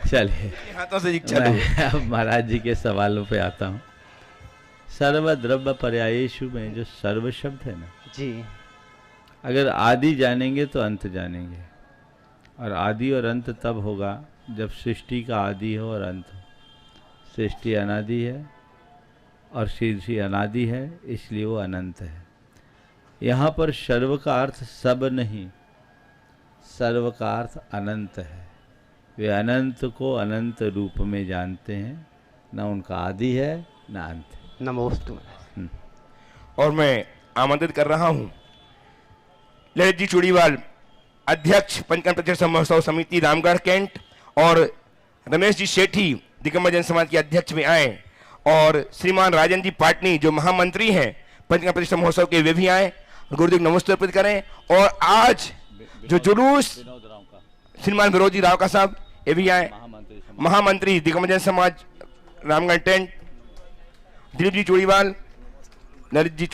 चलिए, हाथों से दीक्षा लो। अब महाराज जी के सवालों पे आता हूँ। सर्वद्रव्य पर्यायेषु में जो सर्व शब्द है ना जी, अगर आदि जानेंगे तो अंत जानेंगे, और आदि और अंत तब होगा जब सृष्टि का आदि हो और अंत हो। सृष्टि अनादि है और सृष्टि अनादि है, इसलिए वो अनंत है। यहाँ पर सर्व का अर्थ सब नहीं, सर्व का अर्थ अनंत है। वे अनंत को अनंत रूप में जानते हैं, न उनका आदि है न अंत है। नमोस्तु। और मैं आमंत्रित कर रहा हूँ ललित जी चूड़ीवाल अध्यक्ष पंचकर्म प्रतिष्ठा महोत्सव समिति रामगढ़ कैंट और रमेश जी सेठी दिगंबर जैन समाज के अध्यक्ष में आए, और श्रीमान राजन जी पाटनी जो महामंत्री हैं पंचकर्म प्रतिष्ठा महोत्सव के, वे भी आए, गुरुदेव नमस्ते अर्पित करें। और आज जो जुलूस श्रीमान विनोद जी राव का साहब ये भी आए, महामंत्री दिगंबर जैन समाज रामगढ़ टेंट, दिलीप जी चूड़ीवाल, ललित जी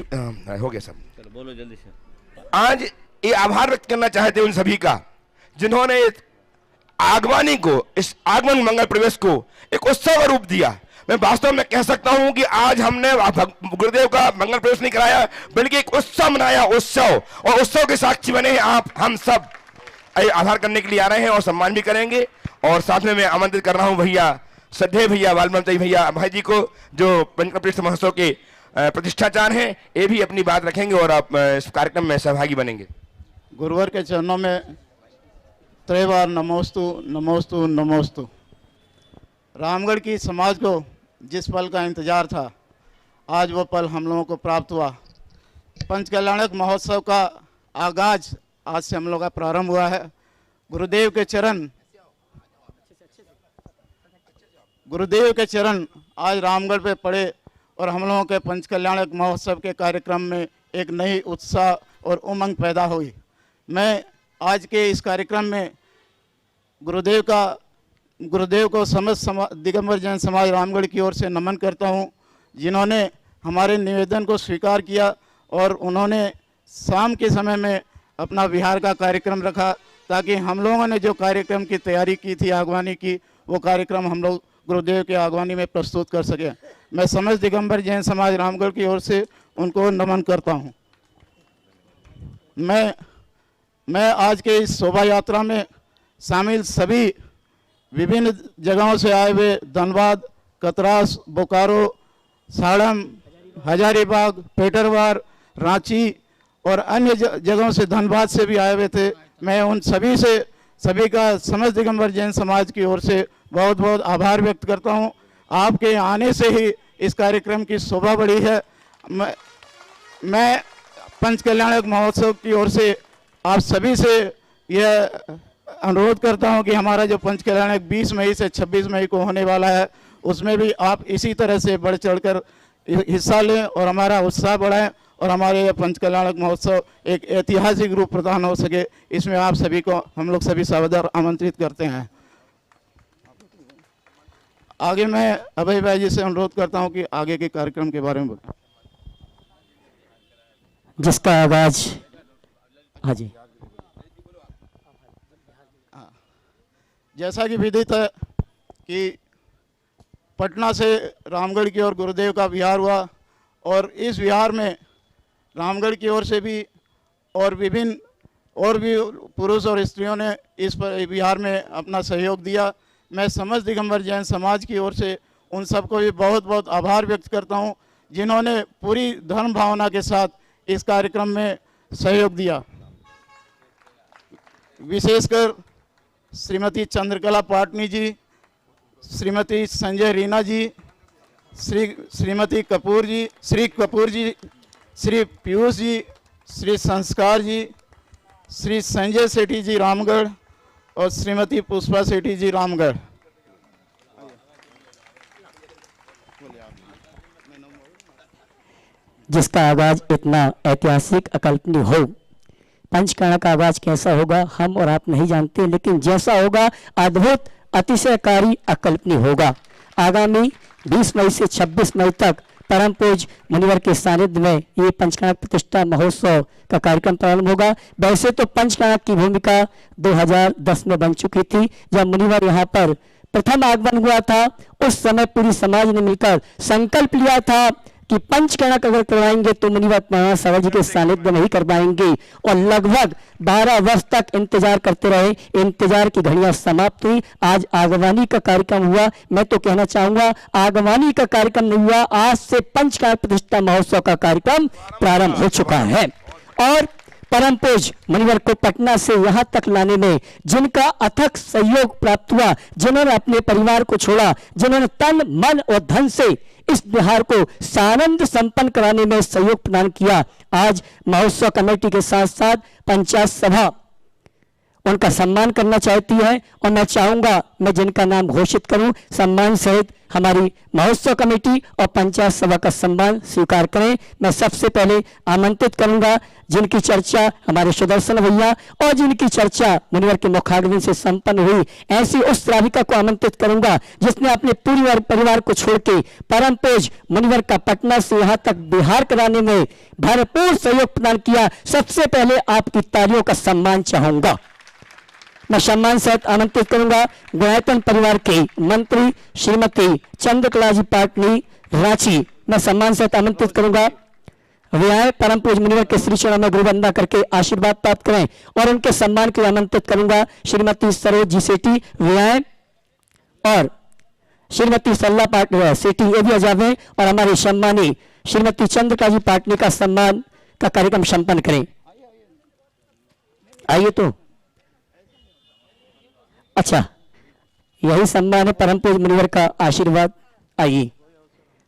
हो गया सब, बोलो जल्दी से। आज ये आभार व्यक्त करना चाहते उन सभी का जिन्होंने आगवानी को, इस आगमन मंगल प्रवेश को एक उत्सव का रूप दिया। मैं वास्तव में कह सकता हूं कि आज हमने गुरुदेव का मंगल प्रवेश नहीं कराया, बल्कि एक उत्सव मनाया, उत्सव, और उत्सव के साक्षी बने हैं आप हम सब। आभार करने के लिए आ रहे हैं और सम्मान भी करेंगे। और साथ में मैं आमंत्रित कर रहा हूं भैया श्रद्धेय भैया वाल्मीकि भैया भाई जी को, जो पंचकर्म प्रतिष्ठा महोत्सव के प्रतिष्ठाचार हैं, ये भी अपनी बात रखेंगे और आप इस कार्यक्रम में सहभागी बनेंगे। गुरुवर के चरणों में त्रैवार नमोस्तु नमोस्तु नमोस्तु। रामगढ़ की समाज को जिस पल का इंतजार था, आज वो पल हम लोगों को प्राप्त हुआ। पंचकल्याणक महोत्सव का आगाज आज से हम लोग का प्रारंभ हुआ है। गुरुदेव के चरण आज रामगढ़ पे पड़े और हम लोगों के पंचकल्याणक महोत्सव के कार्यक्रम में एक नई उत्साह और उमंग पैदा हुई। मैं आज के इस कार्यक्रम में गुरुदेव को समस्त दिगंबर जैन समाज रामगढ़ की ओर से नमन करता हूं, जिन्होंने हमारे निवेदन को स्वीकार किया और उन्होंने शाम के समय में अपना विहार का कार्यक्रम रखा, ताकि हम लोगों ने जो कार्यक्रम की तैयारी की थी आगवानी की, वो कार्यक्रम हम लोग गुरुदेव के आगवानी में प्रस्तुत कर सके। मैं समस्त दिगंबर जैन समाज रामगढ़ की ओर से उनको नमन करता हूं। मैं आज के इस शोभा यात्रा में शामिल सभी विभिन्न जगहों से आए हुए धनबाद, कतरास, बोकारो, साड़म, हजारीबाग, पेटरवार, रांची और अन्य जगहों से, धनबाद से भी आए हुए थे। मैं उन सभी का समस्त दिगंबर जैन समाज की ओर से बहुत बहुत आभार व्यक्त करता हूं। आपके आने से ही इस कार्यक्रम की शोभा बढ़ी है। मैं पंचकल्याणक महोत्सव की ओर से आप सभी से यह अनुरोध करता हूं कि हमारा जो पंचकल्याणक 20 मई से 26 मई को होने वाला है, उसमें भी आप इसी तरह से बढ़ चढ़कर हिस्सा लें और हमारा उत्साह बढ़ाएं और हमारे यह पंचकल्याणक महोत्सव एक ऐतिहासिक रूप प्रदान हो सके, इसमें आप सभी को हम लोग सभी सादर आमंत्रित करते हैं। आगे मैं अभय भाई जी से अनुरोध करता हूं कि आगे के कार्यक्रम के बारे में बताएं। जिसका आगाज हाँ जी, जैसा कि विदित है कि पटना से रामगढ़ की ओर गुरुदेव का विहार हुआ, और इस विहार में रामगढ़ की ओर से भी और विभिन्न और भी पुरुष और स्त्रियों ने इस विहार में अपना सहयोग दिया। मैं समस्त दिगंबर जैन समाज की ओर से उन सबको भी बहुत बहुत आभार व्यक्त करता हूं, जिन्होंने पूरी धर्म भावना के साथ इस कार्यक्रम में सहयोग दिया। विशेषकर श्रीमती चंद्रकला पाटनी जी, श्रीमती संजय रीना जी, श्रीमती कपूर जी, श्री कपूर जी, श्री पीयूष जी, श्री संस्कार जी, श्री संजय सेठी जी रामगढ़ और श्रीमती पुष्पा सेठी जी रामगढ़। जिसका आगाज इतना ऐतिहासिक अकल्पनीय हो। पंचकर्ण का आगाज कैसा होगा हम और आप नहीं जानते, लेकिन जैसा होगा अद्भुत, अतिशयकारी, अकल्पनीय होगा। आगामी 20 मई से 26 मई तक परम पूज्य मुनिवर के सानिध्य में ये पंचकर्ण प्रतिष्ठा महोत्सव का कार्यक्रम प्रारंभ होगा। वैसे तो पंचकर्ण की भूमिका 2010 में बन चुकी थी, जब मुनिवर यहाँ पर प्रथम आगमन हुआ था। उस समय पूरी समाज ने मिलकर संकल्प लिया था कि पंचकर्ण अगर करवाएंगे तो मुनिवर महाराज सागर जी के सानिध्य में ही करवाएंगे, और लगभग 12 वर्ष तक इंतजार करते रहे। इंतजार की घड़ियां समाप्त हुई, आज आगवानी का कार्यक्रम हुआ। मैं तो कहना चाहूंगा आगवानी का कार्यक्रम नहीं हुआ, आज से पंचकर्ण प्रतिष्ठा महोत्सव का कार्यक्रम प्रारंभ हो चुका है। और परम पूज्य मुनिवर को पटना से यहाँ तक लाने में जिनका अथक सहयोग प्राप्त हुआ, जिन्होंने अपने परिवार को छोड़ा, जिन्होंने तन मन और धन से इस बिहार को सानंद संपन्न कराने में सहयोग प्रदान किया, आज महोत्सव कमेटी के साथ साथ पंचायत सभा उनका सम्मान करना चाहती है और मैं चाहूंगा मैं जिनका नाम घोषित करूं सम्मान सहित हमारी महोत्सव कमेटी और पंचायत सभा का सम्मान स्वीकार करें। मैं सबसे पहले आमंत्रित करूंगा जिनकी चर्चा हमारे सुदर्शन भैया और जिनकी चर्चा मुनिवर के मुखाग्नि से संपन्न हुई, ऐसी उस श्राविका को आमंत्रित करूंगा जिसने अपने पूरे परिवार को छोड़ के परम पूज मुनिवर का पटना से यहाँ तक बिहार कराने में भरपूर सहयोग प्रदान किया। सबसे पहले आपकी तालियों का सम्मान चाहूंगा। मैं सम्मान सहित आमंत्रित करूंगा गुणायतन परिवार के मंत्री श्रीमती चंद्रकला जी पाटनी रांची। मैं सम्मान सहित आमंत्रित करूंगा वे आए परम पूज मुनिवर के श्री चरणों में गुरुवंदना करके आशीर्वाद प्राप्त करें और उनके सम्मान के लिए आमंत्रित करूंगा श्रीमती सरोज जी सेठी वे आए और श्रीमती सल्ला पाटनी सेठी ये भी आ जावे और हमारी सम्मानी श्रीमती चंद्रकला जी पाटनी का सम्मान का कार्यक्रम संपन्न करें। आइए तो अच्छा यही सम्मान है परम पूज मुनिवर का आशीर्वाद। आइए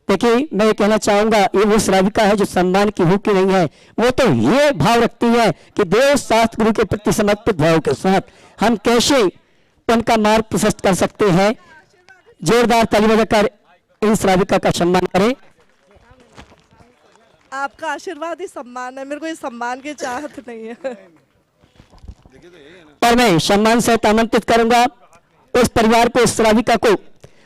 देखिए मैं ये कहना चाहूंगा ये वो श्राविका है जो सम्मान की भूखी नहीं है, वो तो ये भाव रखती है कि देव शास्त्र गुरु के प्रति समर्पित भाव के साथ हम कैसे उनका मार्ग प्रशस्त कर सकते हैं। जोरदार ताली बजाकर इन श्राविका का सम्मान करें। आपका आशीर्वाद ही सम्मान है, मेरे को ये सम्मान की चाहत नहीं है। और मैं सम्मान सहित आमंत्रित करूंगा उस परिवार को, उस श्राविका को।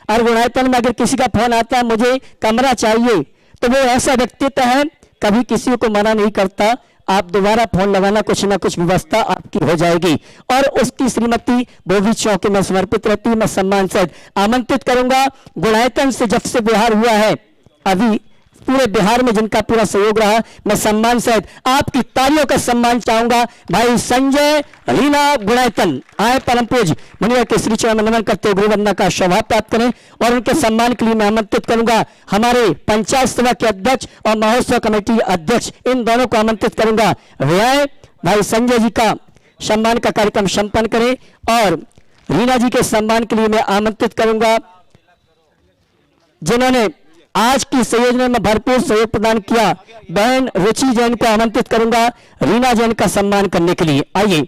और गुणायतन में अगर किसी का फोन आता है मुझे कमरा चाहिए तो वो ऐसा व्यक्तित्व है कभी किसी को मना नहीं करता। आप दोबारा फोन लगाना, कुछ ना कुछ व्यवस्था आपकी हो जाएगी। और उसकी श्रीमती वो भी चौके में समर्पित रहती है। मैं सम्मान सहित आमंत्रित करूंगा गुणायतन से जब से बिहार हुआ है अभी पूरे बिहार में जिनका पूरा सहयोग रहा, मैं सम्मान सहित आपकी तालियों का सम्मान चाहूंगा। भाई संजय रीना गुणायतन आए परम पूज मुनिवर के श्री चरण में नमन करते हुए गुरुवंदना का सौभाग्य प्राप्त करें और उनके सम्मान के लिए मैं आमंत्रित करूंगा हमारे पंचायत सभा के अध्यक्ष और महोत्सव कमेटी अध्यक्ष, इन दोनों को आमंत्रित करूंगा। वे भाई संजय जी का सम्मान का कार्यक्रम संपन्न करें और रीना जी के सम्मान के लिए मैं आमंत्रित करूंगा जिन्होंने आज की संयोजन में भरपूर सहयोग प्रदान किया, बहन रुचि जैन को आमंत्रित करूंगा रीना जैन का सम्मान करने के लिए। आइए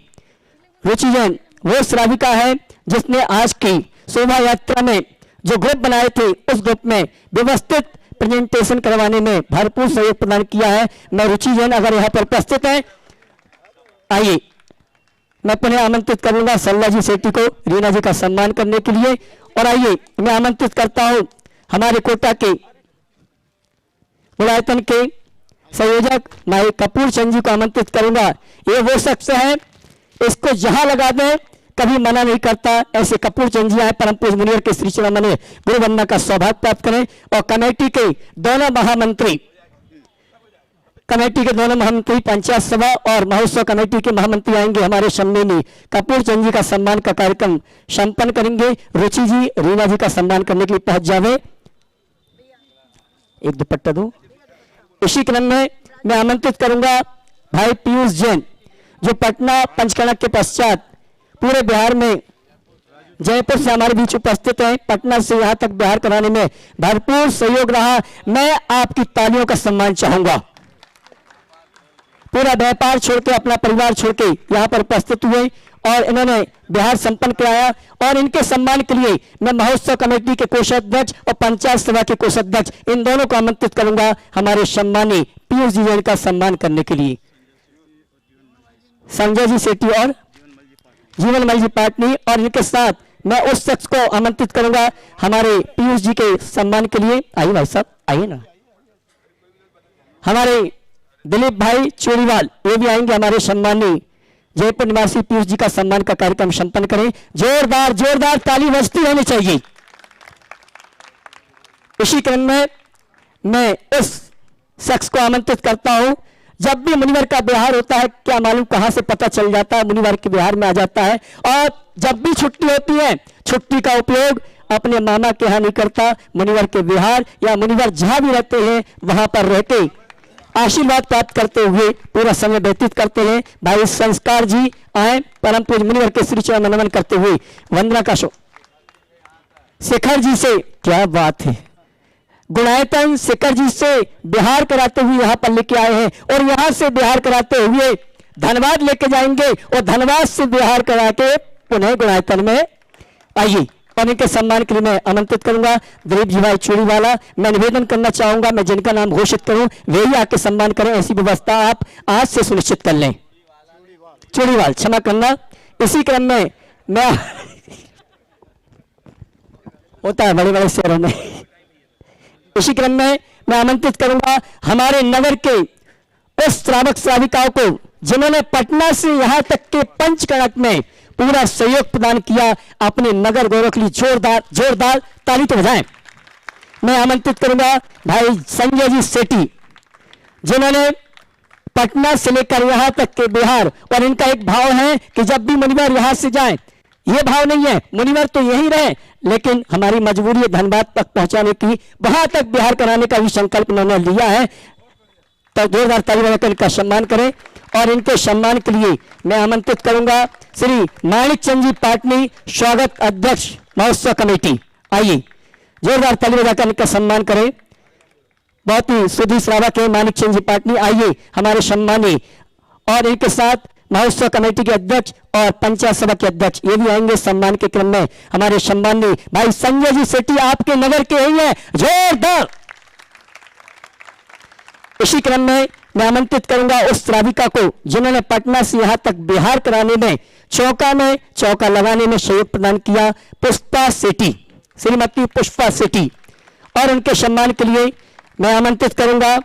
रुचि जैन वो श्राविका है जिसने आज की शोभा यात्रा में जो ग्रुप बनाए थे उस ग्रुप में व्यवस्थित प्रेजेंटेशन करवाने में भरपूर सहयोग प्रदान किया है। मैं रुचि जैन अगर यहाँ पर उपस्थित है, आइए मैं पुनः आमंत्रित करूंगा सल्ला जी सेठी को रीना जी का सम्मान करने के लिए। और आइए मैं आमंत्रित करता हूं हमारे कोटा के गुणायतन के संयोजक भाई कपूर चंद जी को आमंत्रित करूंगा। ये वो शख्स है इसको जहां लगा दें कभी मना नहीं करता। ऐसे कपूर चंद जी आए परम पूज मुनिवर के श्री चरण में गुरुवंदना का सौभाग्य प्राप्त करें। और कमेटी के दोनों महामंत्री पंचायत सभा और महोत्सव कमेटी के महामंत्री आएंगे हमारे सम्मेलनी कपूर चंद जी का सम्मान का कार्यक्रम संपन्न करेंगे। रुचि जी रीना जी का सम्मान करने के लिए पहुंच जावे। एक दुपट्टा दो। इसी क्रम में मैं आमंत्रित करूंगा भाई पीयूष जैन जो पटना पंचकर्णक के पश्चात पूरे बिहार में जयपुर से हमारे बीच उपस्थित हैं। पटना से यहां तक बिहार कराने में भरपूर सहयोग रहा। मैं आपकी तालियों का सम्मान चाहूंगा। पूरा व्यापार छोड़ के अपना परिवार छोड़ के यहाँ पर उपस्थित हुए और इन्होंने बिहार संपन्न कराया। और इनके सम्मान के लिए मैं महोत्सव कमेटी के कोषाध्यक्ष और पंचायत सभा के कोषाध्यक्ष इन दोनों को आमंत्रित करूंगा हमारे सम्मानी पीयूष जी जैन का सम्मान करने के लिए। संजय जी सेठी और जीवनमल जी पाटनी और इनके साथ मैं उस शख्स को आमंत्रित करूंगा हमारे पीयूष जी के सम्मान के लिए। आइए भाई साहब आइए ना। हमारे दिलीप भाई चोरीवाल ये भी आएंगे हमारे सम्मानी जयपुर निवासी पीयूष जी का सम्मान का कार्यक्रम संपन्न करें। जोरदार जोरदार ताली बजती होनी चाहिए। इसी क्रम में मैं इस शख्स को आमंत्रित करता हूं। जब भी मुनिवर का बिहार होता है क्या मालूम कहां से पता चल जाता है मुनिवर के बिहार में आ जाता है। और जब भी छुट्टी होती है छुट्टी का उपयोग अपने मामा के यहाँ नहीं करता, मुनिवर के बिहार या मुनिवर जहां भी रहते हैं वहां पर रहते आशीर्वाद प्राप्त करते हुए पूरा समय व्यतीत करते हैं। भाई संस्कार जी आए परम पूज मुनिवर के श्री चरण में नमन करते हुए वंदना का शेखर जी से क्या बात है। गुणायतन शेखर जी से बिहार कराते हुए यहाँ पर लेके आए हैं और यहाँ से बिहार कराते हुए धनबाद लेके जाएंगे और धनबाद से बिहार करा के पुनः गुणायतन में आइए। और इनके सम्मान के लिए मैं आमंत्रित करूंगा दिलीप जी भाई चूड़ीवाला। मैं निवेदन करना चाहूंगा, मैं जिनका नाम घोषित करूं वे ही आके सम्मान करें, ऐसी व्यवस्था आप आज से सुनिश्चित कर लें। चूड़ीवाल, क्षमा करना। इसी क्रम में मैं होता है बड़े बड़े शहरों में। इसी क्रम में मैं आमंत्रित करूंगा हमारे नगर के उस श्रावक श्राविकाओं को जिन्होंने पटना से यहां तक के पंचकड़क में पूरा सहयोग प्रदान किया। अपने नगर गौरव के लिए जोरदार ताली तो बजाएं। मैं आमंत्रित करूंगा भाई संजय जी सेठी, जिन्होंने पटना से लेकर यहां तक के बिहार, और इनका एक भाव है कि जब भी मुनिवर यहां से जाएं, ये भाव नहीं है मुनिवर तो यहीं रहे, लेकिन हमारी मजबूरी है धनबाद तक पहुंचाने की, वहां तक बिहार कराने का भी संकल्प उन्होंने लिया है। तो जोरदार ताली बजाकर इनका सम्मान करें। और इनके सम्मान के लिए मैं आमंत्रित करूंगा श्री माणिक चंद जी पाटनी, स्वागत अध्यक्ष महोत्सव कमेटी। आइए जोरदार ताली बजाकर इनका सम्मान करें। बहुत ही सुधी श्रावक है माणिक चंद जी पाटनी। आइए हमारे सम्मानी, और इनके साथ महोत्सव कमेटी के अध्यक्ष और पंचायत सभा के अध्यक्ष ये भी आएंगे सम्मान के क्रम में। हमारे सम्मानी भाई संजय जी सेठी आपके नगर के ही हैं, जोरदार। इसी क्रम में मैं आमंत्रित करूंगा उस श्राविका को जिन्होंने पटना से यहां तक बिहार कराने में चौका लगाने में सहयोग प्रदान किया, पुष्पा सेठी, श्रीमती पुष्पा सेठी। और उनके सम्मान के लिए मैं आमंत्रित करूंगा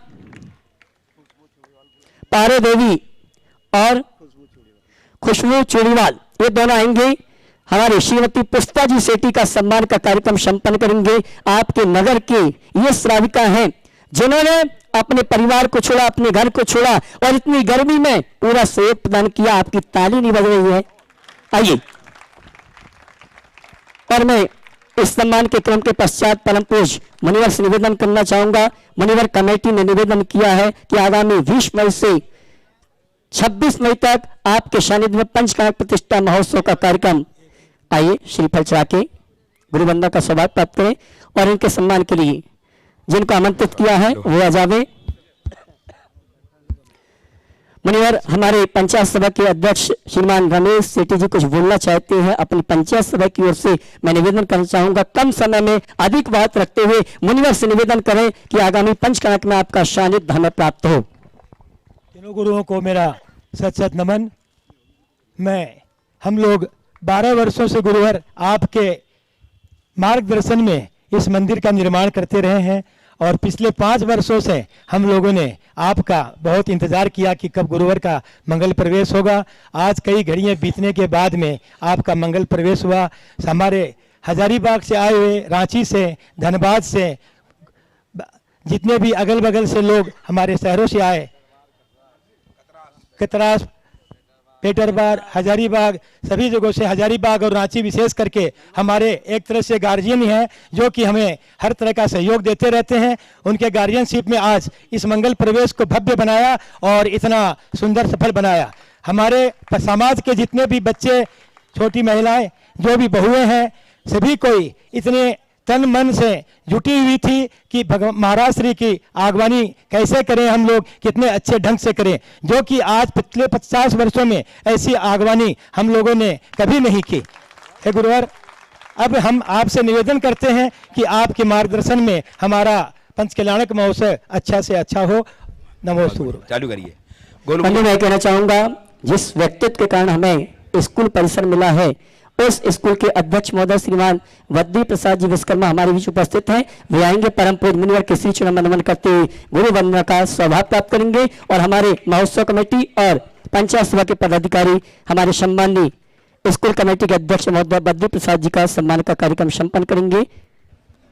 पारो देवी और खुशबू चूड़ीवाल, ये दोनों आएंगे। हमारे श्रीमती पुष्पा जी सेठी का सम्मान का कार्यक्रम संपन्न करेंगे। आपके नगर के ये श्राविका हैं जिन्होंने अपने परिवार को छोड़ा, अपने घर को छोड़ा और इतनी गर्मी में पूरा सहयोग प्रदान किया। आपकी ताली नहीं बज रही है, आइए। और मैं इस सम्मान के क्रम के पश्चात परम पूज्य मुनिवर से निवेदन करना चाहूंगा। मुनिवर कमेटी ने निवेदन किया है कि आगामी 20 मई से 26 मई तक आपके सानिध्य में पंचकड़क प्रतिष्ठा महोत्सव का कार्यक्रम, आइए श्रीफल चढ़ा के गुरुवंदना का सौभाग्य प्राप्त करें। और इनके सम्मान के लिए जिनको आमंत्रित किया है वो आ जावे। मुनिवर हमारे पंचायत सभा के अध्यक्ष श्रीमान रमेश सेठी जी कुछ बोलना चाहते हैं। अपनी पंचायत सभा की ओर से मैं निवेदन करना चाहूंगा, कम समय में अधिक बात रखते हुए मुनिवर से निवेदन करें कि आगामी पंचकड़क में आपका सानिध्य हमें प्राप्त हो। तीनों गुरुओं को मेरा सत सत नमन। हम लोग 12 वर्षों से गुरुवर आपके मार्गदर्शन में इस मंदिर का निर्माण करते रहे हैं, और पिछले 5 वर्षों से हम लोगों ने आपका बहुत इंतजार किया कि कब गुरुवर का मंगल प्रवेश होगा। आज कई घड़ियां बीतने के बाद में आपका मंगल प्रवेश हुआ। हमारे हजारीबाग से आए हुए, रांची से, धनबाद से, जितने भी अगल बगल से लोग हमारे शहरों से आए, कतरास, पेटरबार, हजारीबाग, सभी जगहों से, हजारीबाग और रांची विशेष करके हमारे एक तरह से गार्जियन हैं जो कि हमें हर तरह का सहयोग देते रहते हैं। उनके गार्जियनशिप में आज इस मंगल प्रवेश को भव्य बनाया और इतना सुंदर सफल बनाया। हमारे समाज के जितने भी बच्चे, छोटी महिलाएं, जो भी बहुएं हैं, सभी कोई इतने तन मन से जुटी हुई थी कि महाराज श्री की आगवानी कैसे करें, हम लोग कितने अच्छे ढंग से करें, जो कि आज पिछले 50 वर्षों में ऐसी आगवानी हम लोगों ने कभी नहीं की। हे गुरुवर, अब हम आपसे निवेदन करते हैं कि आपके मार्गदर्शन में हमारा पंचकल्याणक महोत्सव अच्छा से अच्छा हो। नमोस्तु गुरु। चालू करिए। मैं कहना चाहूंगा जिस व्यक्तित्व के कारण हमें स्कूल परिसर मिला है, उस स्कूल के अध्यक्ष महोदय श्रीमान वद्दी प्रसाद जी विश्वकर्मा हमारे बीच उपस्थित हैं। वे आएंगे, परम पूज्य मुनिवर के श्री चरण नमन करते हुए गुरु वंदना का सौभाग्य प्राप्त करेंगे। और हमारे महोत्सव कमेटी और पंचायत सभा के पदाधिकारी, हमारे सम्माननीय स्कूल कमेटी के अध्यक्ष महोदय वद्दी प्रसाद जी का सम्मान का कार्यक्रम संपन्न करेंगे।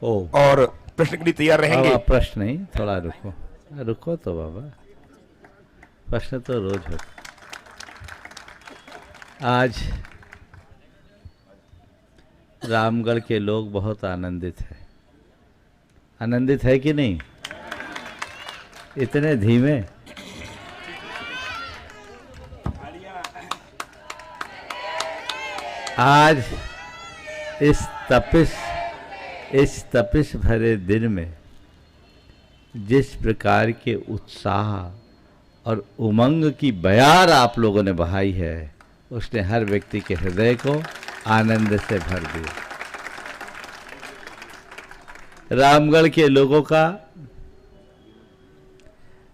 और प्रश्न के लिए तैयार रहेंगे। प्रश्न नहीं, थोड़ा रुको तो बाबा, प्रश्न तो रोज हो। आज रामगढ़ के लोग बहुत आनंदित है कि नहीं? इतने धीमे। आज इस तपिश भरे दिन में जिस प्रकार के उत्साह और उमंग की बयार आप लोगों ने बहाई है, उसने हर व्यक्ति के हृदय को आनंद से भर दिया। रामगढ़ के लोगों का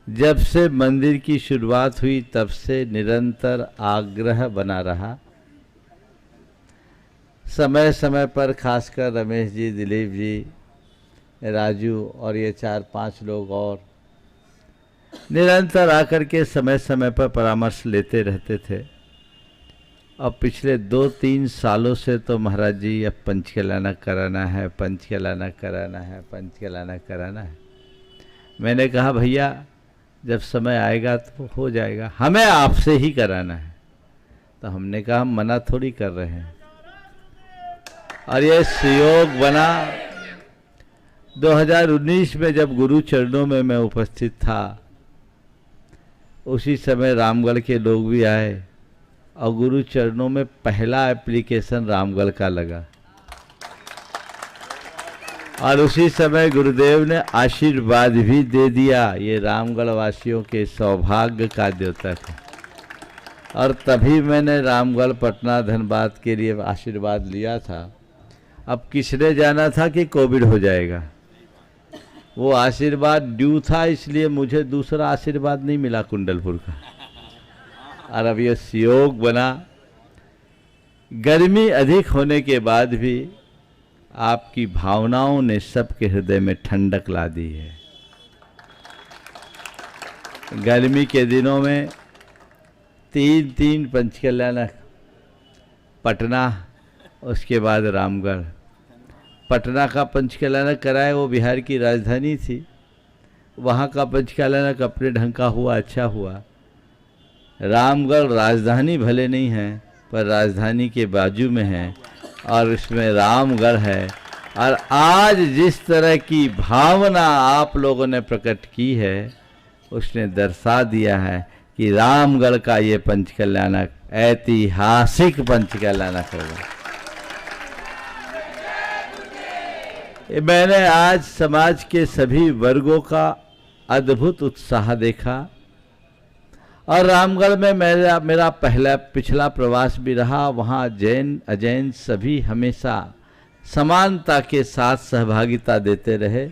जब से मंदिर की शुरुआत हुई तब से निरंतर आग्रह बना रहा। समय समय पर खासकर रमेश जी, दिलीप जी, राजू और ये 4-5 लोग और निरंतर आकर के समय समय पर परामर्श लेते रहते थे। अब पिछले 2-3 सालों से तो महाराज जी अब पंचकलाना कराना है, पंचकलाना कराना है, पंचकलाना कराना है। मैंने कहा भैया जब समय आएगा तो हो जाएगा, हमें आपसे ही कराना है। तो हमने कहा हम मना थोड़ी कर रहे हैं। और ये सहयोग बना 2019 में जब गुरु चरणों में मैं उपस्थित था, उसी समय रामगढ़ के लोग भी आए और गुरु चरणों में पहला एप्लीकेशन रामगढ़ का लगा। और उसी समय गुरुदेव ने आशीर्वाद भी दे दिया। ये रामगढ़ वासियों के सौभाग्य का द्योतक है। और तभी मैंने रामगढ़, पटना, धनबाद के लिए आशीर्वाद लिया था। अब किसने जाना था कि कोविड हो जाएगा। वो आशीर्वाद ड्यू था, इसलिए मुझे दूसरा आशीर्वाद नहीं मिला कुंडलपुर का। और अब ये सहयोग बना। गर्मी अधिक होने के बाद भी आपकी भावनाओं ने सबके हृदय में ठंडक ला दी है। गर्मी के दिनों में 3 पंचकल्याण, पटना, उसके बाद रामगढ़। पटना का पंचकल्याण कराए, वो बिहार की राजधानी थी। वहाँ का पंचकल्याण अपने ढंग का हुआ, अच्छा हुआ। रामगढ़ राजधानी भले नहीं है पर राजधानी के बाजू में है और इसमें रामगढ़ है। और आज जिस तरह की भावना आप लोगों ने प्रकट की है, उसने दर्शा दिया है कि रामगढ़ का ये पंचकल्याणक ऐतिहासिक पंचकल्याणक होगा। मैंने आज समाज के सभी वर्गों का अद्भुत उत्साह देखा। और रामगढ़ में मेरा पिछला प्रवास भी रहा। वहाँ जैन अजैन सभी हमेशा समानता के साथ सहभागिता देते रहे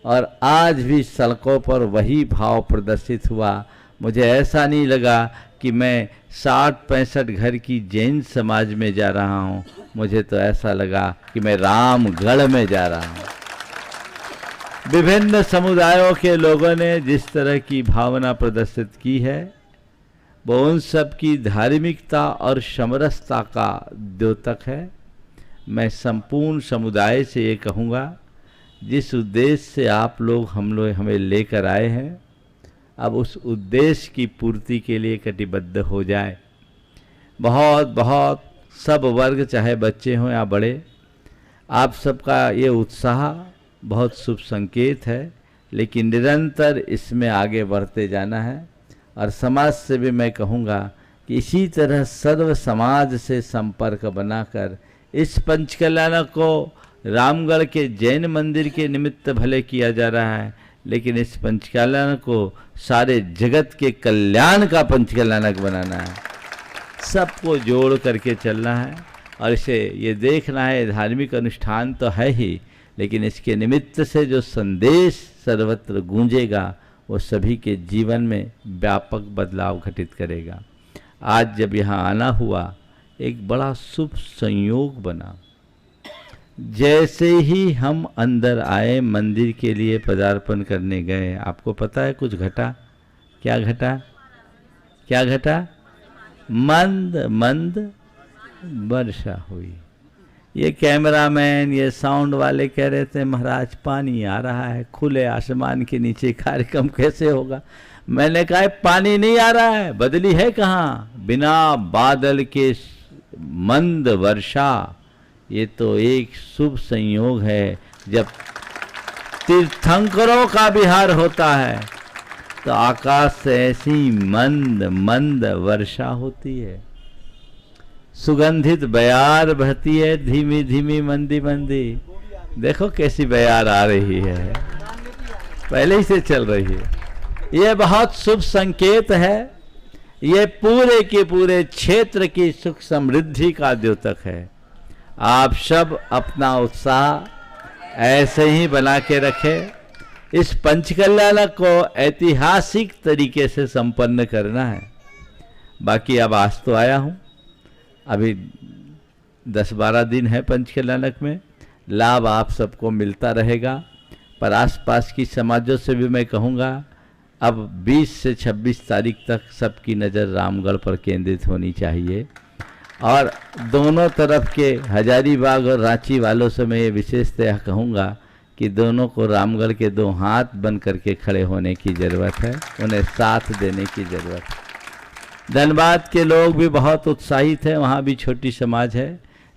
और आज भी सड़कों पर वही भाव प्रदर्शित हुआ। मुझे ऐसा नहीं लगा कि मैं 60-65 घर की जैन समाज में जा रहा हूँ। मुझे तो ऐसा लगा कि मैं रामगढ़ में जा रहा हूँ। विभिन्न समुदायों के लोगों ने जिस तरह की भावना प्रदर्शित की है, वो उन सब की धार्मिकता और समरसता का द्योतक है। मैं संपूर्ण समुदाय से ये कहूँगा, जिस उद्देश्य से आप लोग हमें लेकर आए हैं, अब उस उद्देश्य की पूर्ति के लिए कटिबद्ध हो जाए। बहुत बहुत सब वर्ग, चाहे बच्चे हों या बड़े, आप सबका ये उत्साह बहुत शुभ संकेत है। लेकिन निरंतर इसमें आगे बढ़ते जाना है। और समाज से भी मैं कहूँगा कि इसी तरह सर्व समाज से संपर्क बनाकर इस पंचकल्याण को रामगढ़ के जैन मंदिर के निमित्त भले किया जा रहा है, लेकिन इस पंचकल्याण को सारे जगत के कल्याण का पंचकल्याणक बनाना है। सबको जोड़ करके चलना है और इसे ये देखना है, धार्मिक अनुष्ठान तो है ही, लेकिन इसके निमित्त से जो संदेश सर्वत्र गूंजेगा वो सभी के जीवन में व्यापक बदलाव घटित करेगा। आज जब यहाँ आना हुआ, एक बड़ा शुभ संयोग बना। जैसे ही हम अंदर आए, मंदिर के लिए पदार्पण करने गए, आपको पता है कुछ घटा? क्या घटा? क्या घटा? मंद मंद वर्षा हुई। ये कैमरामैन, ये साउंड वाले कह रहे थे महाराज पानी आ रहा है, खुले आसमान के नीचे कार्यक्रम कैसे होगा? मैंने कहा पानी नहीं आ रहा है, बदली है कहाँ? बिना बादल के मंद वर्षा। ये तो एक शुभ संयोग है। जब तीर्थंकरों का विहार होता है तो आकाश से ऐसी मंद मंद वर्षा होती है। सुगंधित बयार बहती है, धीमी धीमी मंदी मंदी। देखो कैसी बयार आ रही है, पहले ही से चल रही है। ये बहुत शुभ संकेत है। ये पूरे के पूरे क्षेत्र की सुख समृद्धि का द्योतक है। आप सब अपना उत्साह ऐसे ही बना के रखें। इस पंचकल्याणक को ऐतिहासिक तरीके से संपन्न करना है। बाकी अब आज तो आया हूँ, अभी 10-12 दिन है पंचकल्याणक में, लाभ आप सबको मिलता रहेगा। पर आसपास की समाजों से भी मैं कहूँगा, अब 20 से 26 तारीख तक सबकी नज़र रामगढ़ पर केंद्रित होनी चाहिए। और दोनों तरफ के हजारीबाग और रांची वालों से मैं ये विशेषतः कहूँगा कि दोनों को रामगढ़ के 2 हाथ बन करके खड़े होने की ज़रूरत है, उन्हें साथ देने की ज़रूरत है। धनबाद के लोग भी बहुत उत्साहित हैं, वहाँ भी छोटी समाज है,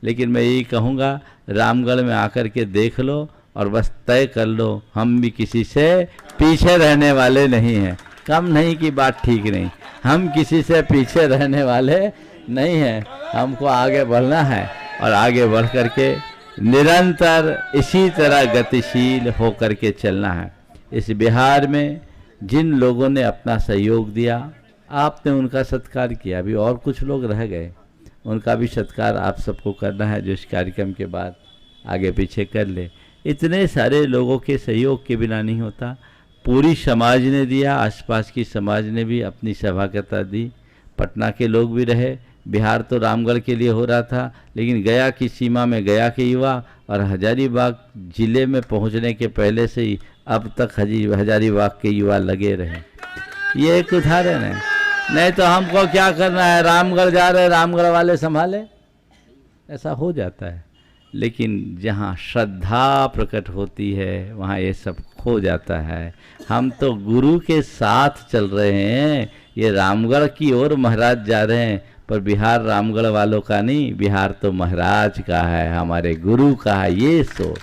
लेकिन मैं यही कहूँगा रामगढ़ में आकर के देख लो और बस तय कर लो, हम भी किसी से पीछे रहने वाले नहीं हैं। कम नहीं की बात ठीक नहीं, हम किसी से पीछे रहने वाले नहीं हैं। हमको आगे बढ़ना है और आगे बढ़ करके निरंतर इसी तरह गतिशील होकर के चलना है। इस बिहार में जिन लोगों ने अपना सहयोग दिया, आपने उनका सत्कार किया। अभी और कुछ लोग रह गए, उनका भी सत्कार आप सबको करना है, जो इस कार्यक्रम के बाद आगे पीछे कर ले। इतने सारे लोगों के सहयोग के बिना नहीं होता। पूरी समाज ने दिया, आसपास की समाज ने भी अपनी सभागता दी, पटना के लोग भी रहे। बिहार तो रामगढ़ के लिए हो रहा था, लेकिन गया की सीमा में गया के युवा और हजारीबाग जिले में पहुंचने के पहले से ही अब तक हजारीबाग के युवा लगे रहे। ये एक उदाहरण है। नहीं तो हमको क्या करना है, रामगढ़ जा रहे, रामगढ़ वाले संभाले, ऐसा हो जाता है। लेकिन जहाँ श्रद्धा प्रकट होती है वहाँ ये सब खो जाता है। हम तो गुरु के साथ चल रहे हैं, ये रामगढ़ की ओर महाराज जा रहे हैं, पर बिहार रामगढ़ वालों का नहीं, बिहार तो महाराज का है, हमारे गुरु का है। ये सोच,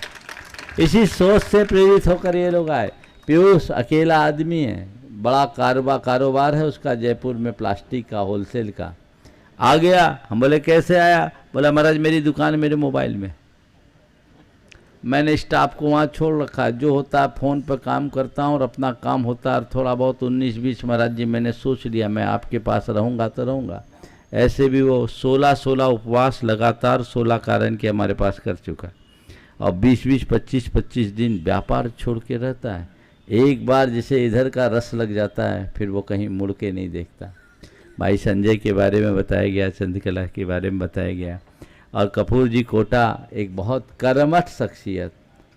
इसी सोच से प्रेरित होकर ये लोग आए। पीयूष अकेला आदमी है, बड़ा कारोबार है उसका जयपुर में प्लास्टिक का होलसेल का। आ गया, हम बोले कैसे आया? बोला महाराज मेरी दुकान मेरे मोबाइल में, मैंने स्टाफ को वहाँ छोड़ रखा है, जो होता है फ़ोन पर काम करता हूँ और अपना काम होता है, और थोड़ा बहुत 19-20 महाराज जी मैंने सोच लिया मैं आपके पास रहूँगा तो रहूँगा। ऐसे भी वो 16 उपवास लगातार 16 कारण के हमारे पास कर चुका, और 20-20, 25-25 दिन व्यापार छोड़ के रहता है। एक बार जिसे इधर का रस लग जाता है फिर वो कहीं मुड़ के नहीं देखता। भाई संजय के बारे में बताया गया, चंद्रकला के बारे में बताया गया, और कपूर जी कोटा एक बहुत कर्मठ शख्सियत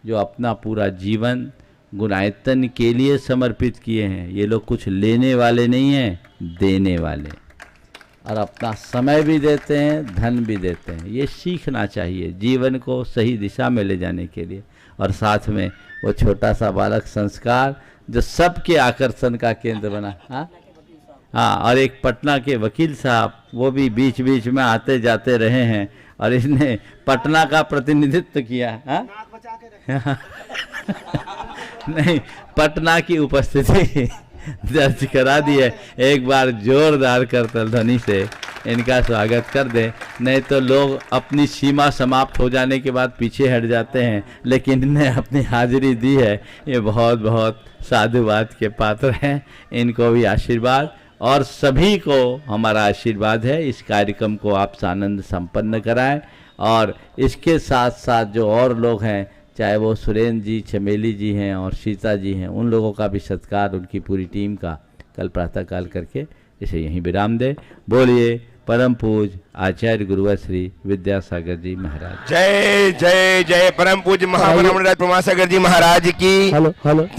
जो अपना पूरा जीवन गुणायतन के लिए समर्पित किए हैं। ये लोग कुछ लेने वाले नहीं हैं, देने वाले, और अपना समय भी देते हैं, धन भी देते हैं। ये सीखना चाहिए जीवन को सही दिशा में ले जाने के लिए। और साथ में वो छोटा सा बालक संस्कार जो सबके आकर्षण का केंद्र बना। हाँ, और एक पटना के वकील साहब, वो भी बीच बीच में आते जाते रहे हैं और इसने पटना का प्रतिनिधित्व किया। नहीं, पटना की उपस्थिति दर्ज करा दी है। एक बार जोरदार करतल ध्वनि से इनका स्वागत कर दें, नहीं तो लोग अपनी सीमा समाप्त हो जाने के बाद पीछे हट जाते हैं, लेकिन इन्हें अपनी हाजिरी दी है, ये बहुत बहुत साधुवाद के पात्र हैं। इनको भी आशीर्वाद, और सभी को हमारा आशीर्वाद है। इस कार्यक्रम को आप सानंद संपन्न कराएं, और इसके साथ साथ जो और लोग हैं, चाहे वो सुरेंद्र जी, चमेली जी हैं और सीता जी हैं, उन लोगों का भी सत्कार, उनकी पूरी टीम का कल प्रातःकाल करके इसे यहीं विराम दे। बोलिए परम पूज आचार्य गुरुवर श्री विद्यासागर जी महाराज। जय जय जय परम पूज महाब्रह्मण राज प्रमासागर जी महाराज की।